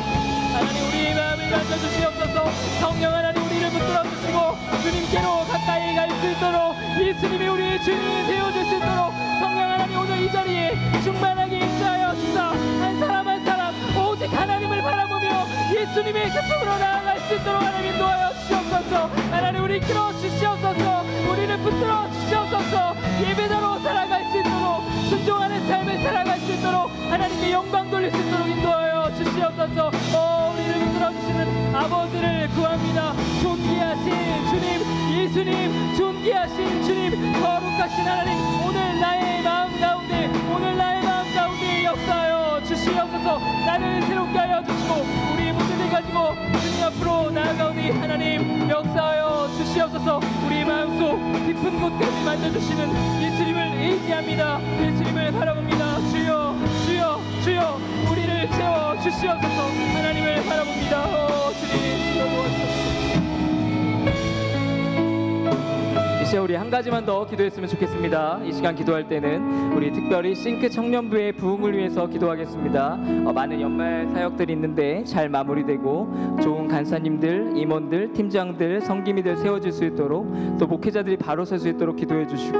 하나님, 우리의 마음을 만져주시옵소서. 성령 하나님, 우리를 붙들어 주시고 주님께로 가까이 갈 수 있도록 예수님이 우리의 주인이 되어줄 수 있도록 성령 하나님, 오늘 이 자리에 충만하게 임재하여 주사 한 사람 한 사람 오직 하나님을 바라보며 예수님의 곁으로 나아갈 수 있도록 하나님 인도하여 주시옵소서. 하나님, 우리 끌어 주시옵소서. 우리를 붙들어 주시옵소서. 예배자로 살아갈 수 있도록 순종하는 삶을 살아갈 수 있도록 하나님께 영광 돌릴 수 있도록 인도하여 주시옵소서. 우리를 붙들어 주시는 아버지를 구합니다. 존귀하신 주님, 예수님, 존귀하신 주님, 거룩하신 하나님, 오늘 나의 마음 가운데 역사하여 주시옵소서. 나를 새롭게 하여 주시고 우리 문제들 가지고 주님 앞으로 나아가오니 하나님 역사하여 주시옵소서. 우리 마음속 깊은 곳까지 만져주시는 예수님을 의지합니다. 예수님을 바라봅니다. 주여, 주여, 주여, 우리를 채워 주시옵소서. 하나님을 바라봅니다. 주님, 주여 도와주옵소서. 이제 우리 한 가지만 더 기도했으면 좋겠습니다. 이 시간 기도할 때는 우리 특별히 싱크 청년부의 부흥을 위해서 기도하겠습니다. 많은 연말 사역들이 있는데 잘 마무리되고 좋은 간사님들, 임원들, 팀장들, 성김이들 세워질 수 있도록, 또 목회자들이 바로 설 수 있도록 기도해 주시고,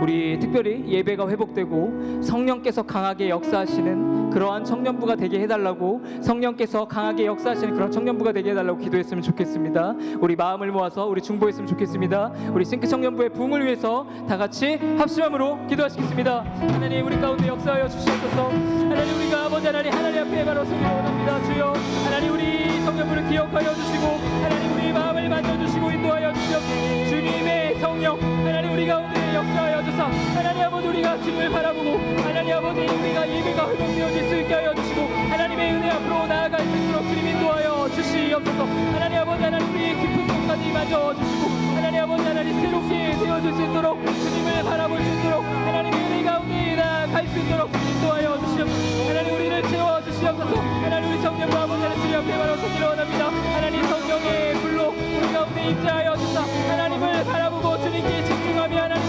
우리 특별히 예배가 회복되고 성령께서 강하게 역사하시는 그러한 청년부가 되게 해달라고, 성령께서 강하게 역사하시는 그런 청년부가 되게 해달라고 기도했으면 좋겠습니다. 우리 마음을 모아서 우리 중보했으면 좋겠습니다. 우리 싱크 청년부의 부흥을 위해서 다 같이 합심함으로 기도하시겠습니다. 하나님, 우리 가운데 역사하여 주시옵소서. 하나님, 우리가 아버지 하나님 앞에 바로 서기를 원합니다. 주여, 하나님, 우리 청년부를 기억하여 주시고 하나님, 우리 마음을 만져주시고 인도하여 주시옵소서. 주님의 성령 하나님, 우리 가운데 역사하여 주사 하나님 아버지, 우리가 주님을 바라보고 하나님 아버지, 우리가 예배가 회복되어질 수 있게 하여 주시고 하나님의 은혜 앞으로 나아갈 수 있도록 주님 인도하여 주시옵소서. 하나님 아버지, 하나님, 우리의 깊은 곳까지 만져주시고 하나님 아버지, 하나님 새롭게 되어질 수 있도록 주님을 바라볼 수 있도록 하나님의 은혜 가운데 나아갈 수 있도록 인도하여 주시옵소서. 하나님, 우리를 채워주시옵소서. 하나님, 우리 청년부 아버지 하나님 주님 앞에 바로 서기를 원합니다. 하나님, 성령의 불로 우리 가운데 임재하여 주사 하나님을 바라보고 주님께 집중하며 하나님,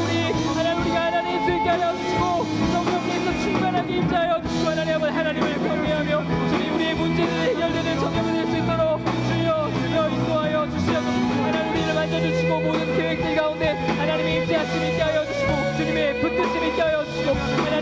우리가 하나님 수 있게 하여 주시고 성령께서 충만하게 임재하여 주시고 하나님을 경외하며 주님, 우리의 문제들이 해결되는 청년이 될 수 있도록 주여, 주여 인도하여 주시옵소서. 하나님, 우리를 만져주시고 모든 계획들 가운데 하나님의 임재하심 있게 하여 주시고 주님의 붙드심 있게 하여 주시고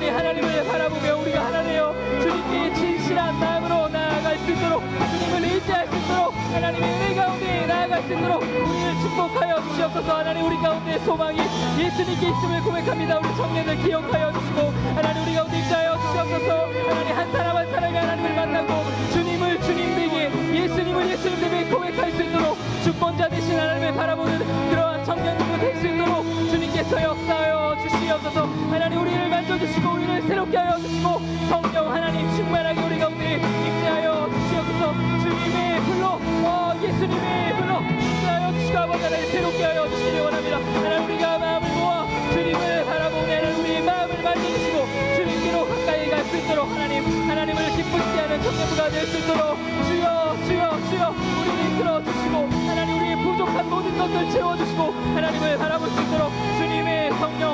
하나님을 바라보며 우리가 하나님여 주님께 진실한 마음으로 나아갈 수 있도록, 주님을 의지할 수 있도록 하나님의 은혜 가운데 나아갈 수 있도록 우리를 축복하여 주시옵소서. 하나님, 우리 가운데 소망이 예수님께 있음을 고백합니다. 우리 청년들 기억하여 주시고 하나님, 우리 가운데 임재하여 주시옵소서. 하나님, 한 사람 한 사람이 하나님을 만나고 주님을 주님 되게 예수님을 예수님들이 고백할 수 있도록 주권자 되신 하나님을 바라보는 그러한 청년들이 될 수 있도록 주님께서 역사하여 주시옵소서. 하나님 우리를 만져주시고 우리를 새롭게 하여 주시고 성령 하나님 충만하게 우리 가운데 임재하여 주시옵소서. 주님의 불로 예수님의 불로 임재하여 주시고 아버지 하나님 새롭게 하여 주시기 원합니다. 하나님 우리가 마음을 모아 주님을 바라보는 하나님 우리의 마음을 만져주시고 주님께로 가까이 갈 수 있도록 하나님을 기쁘시게 하는 청년부가 될 수 있도록 주여 우리를 이끌어주시고 하나님 우리의 부족한 모든 것들 채워주시고 하나님을 바라볼 수 있도록 주님의 성령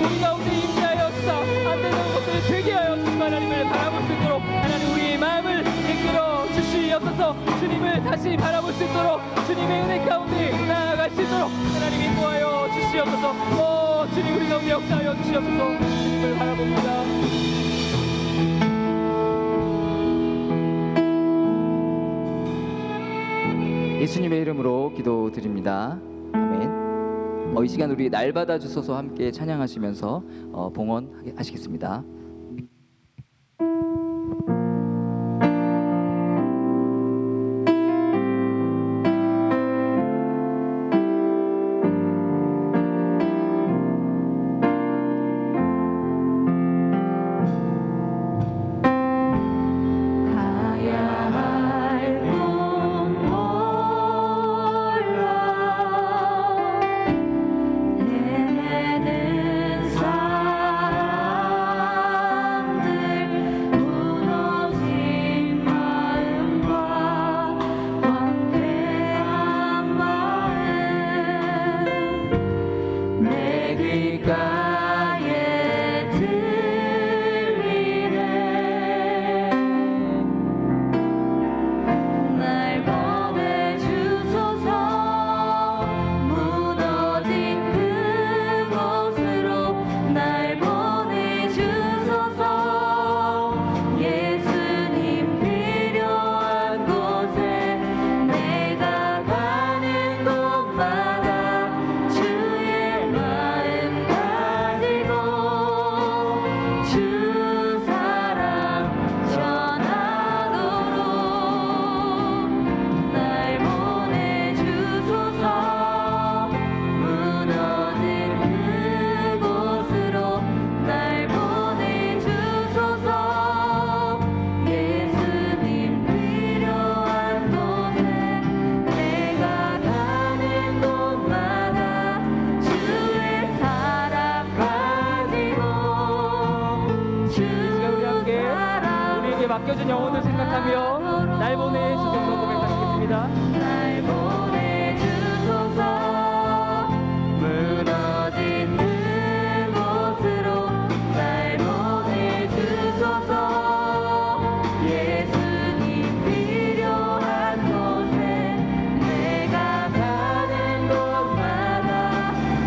우리 가운데 임재하여 주사 안 되는 것들을 되게 하여 주시고 하나님을 바라볼 수 있도록 하나님 우리의 마음을 이끌어 주시옵소서. 주님을 다시 바라볼 수 있도록 주님의 은혜 가운데 나아갈 수 있도록 하나님 인도하여 주시옵소서. 주님 우리 가운데 역사하여 주시옵소서. 주님을 바라봅니다. 예수님의 이름으로 기도드립니다. 아멘. 이 시간 우리 날받아 주소서 함께 찬양하시면서 봉헌하시겠습니다. 맡겨준 영혼을 생각하며 날 보내주소서 고백하시겠습니다. 날 보내주소서 무너진 그곳으로 날 보내주소서 예수님 필요한 곳에 내가 가는 곳마다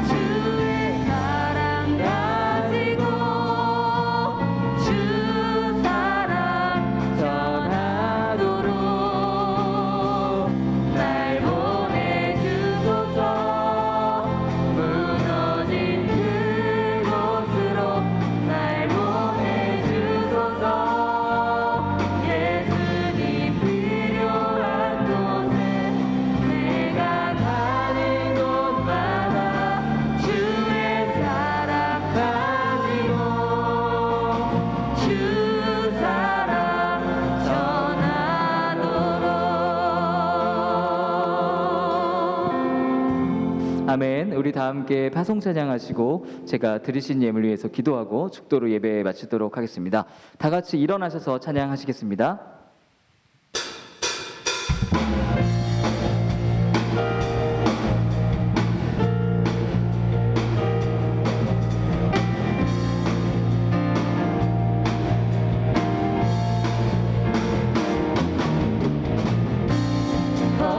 주의 사랑 가지고 주 사랑 전하도록 날 보내주소서 무너진 그곳으로 날 보내주소서 예수님 필요한 곳에 내가 가는 곳마다 주의 사랑 가지고 주 사랑 전하도록 아멘. 우리 다 함께 파송 찬양하시고 제가 드리신 예물 위해서 기도하고 축도로 예배 마치도록 하겠습니다. 다 같이 일어나셔서 찬양하시겠습니다.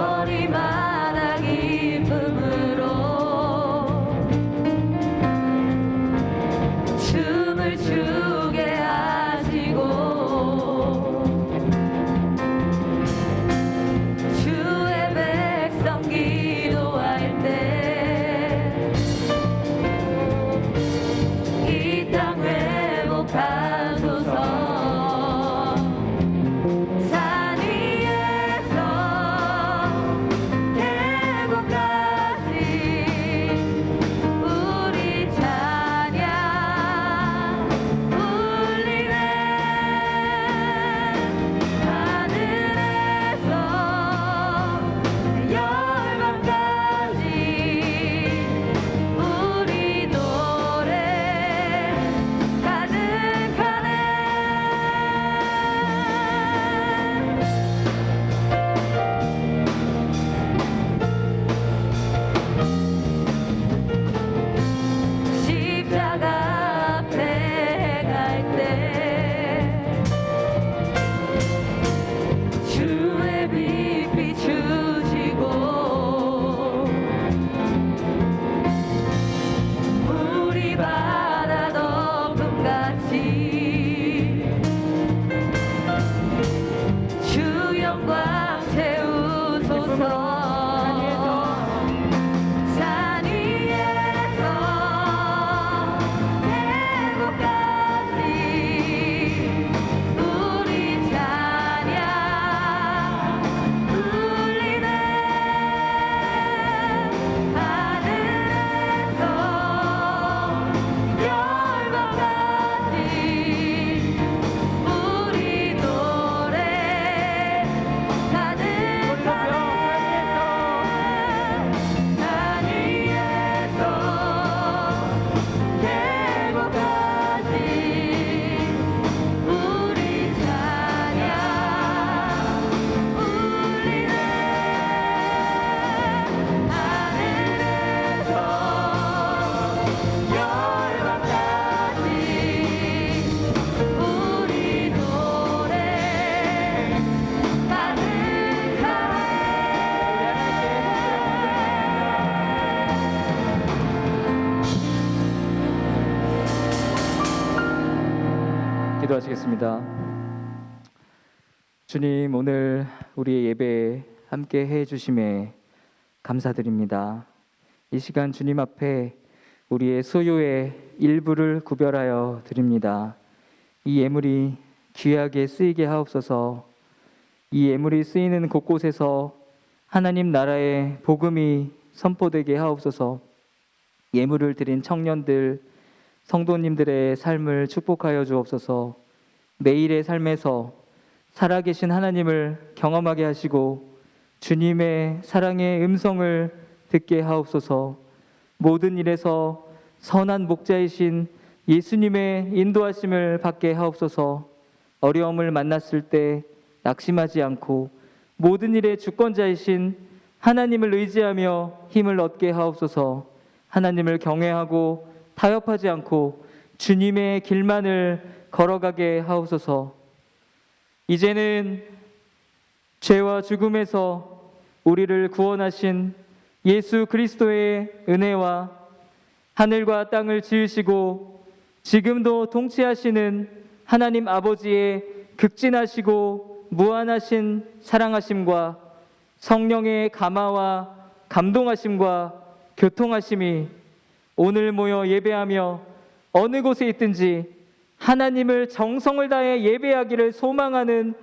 거리마다 기쁨으로 춤을 추게 하시고 주의 백성 기도할 때 이 땅 회복하소서 산 위에 기도하시겠습니다. 주님, 오늘 우리의 예배에 함께 해 주심에 감사드립니다. 이 시간 주님 앞에 우리의 소유의 일부를 구별하여 드립니다. 이 예물이 귀하게 쓰이게 하옵소서. 이 예물이 쓰이는 곳곳에서 하나님 나라의 복음이 선포되게 하옵소서. 예물을 드린 청년들, 성도님들의 삶을 축복하여 주옵소서. 매일의 삶에서 살아계신 하나님을 경험하게 하시고 주님의 사랑의 음성을 듣게 하옵소서. 모든 일에서 선한 목자이신 예수님의 인도하심을 받게 하옵소서. 어려움을 만났을 때 낙심하지 않고 모든 일의 주권자이신 하나님을 의지하며 힘을 얻게 하옵소서. 하나님을 경외하고 타협하지 않고 주님의 길만을 걸어가게 하옵소서. 이제는 죄와 죽음에서 우리를 구원하신 예수 그리스도의 은혜와 하늘과 땅을 지으시고 지금도 통치하시는 하나님 아버지의 극진하시고 무한하신 사랑하심과 성령의 감화와 감동하심과 교통하심이 오늘 모여 예배하며 어느 곳에 있든지 하나님을 정성을 다해 예배하기를 소망하는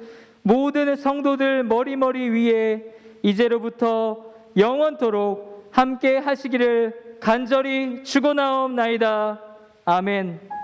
모든 성도들 머리 위에 이제로부터 영원토록 함께 하시기를 간절히 축원하옵나이다. 아멘.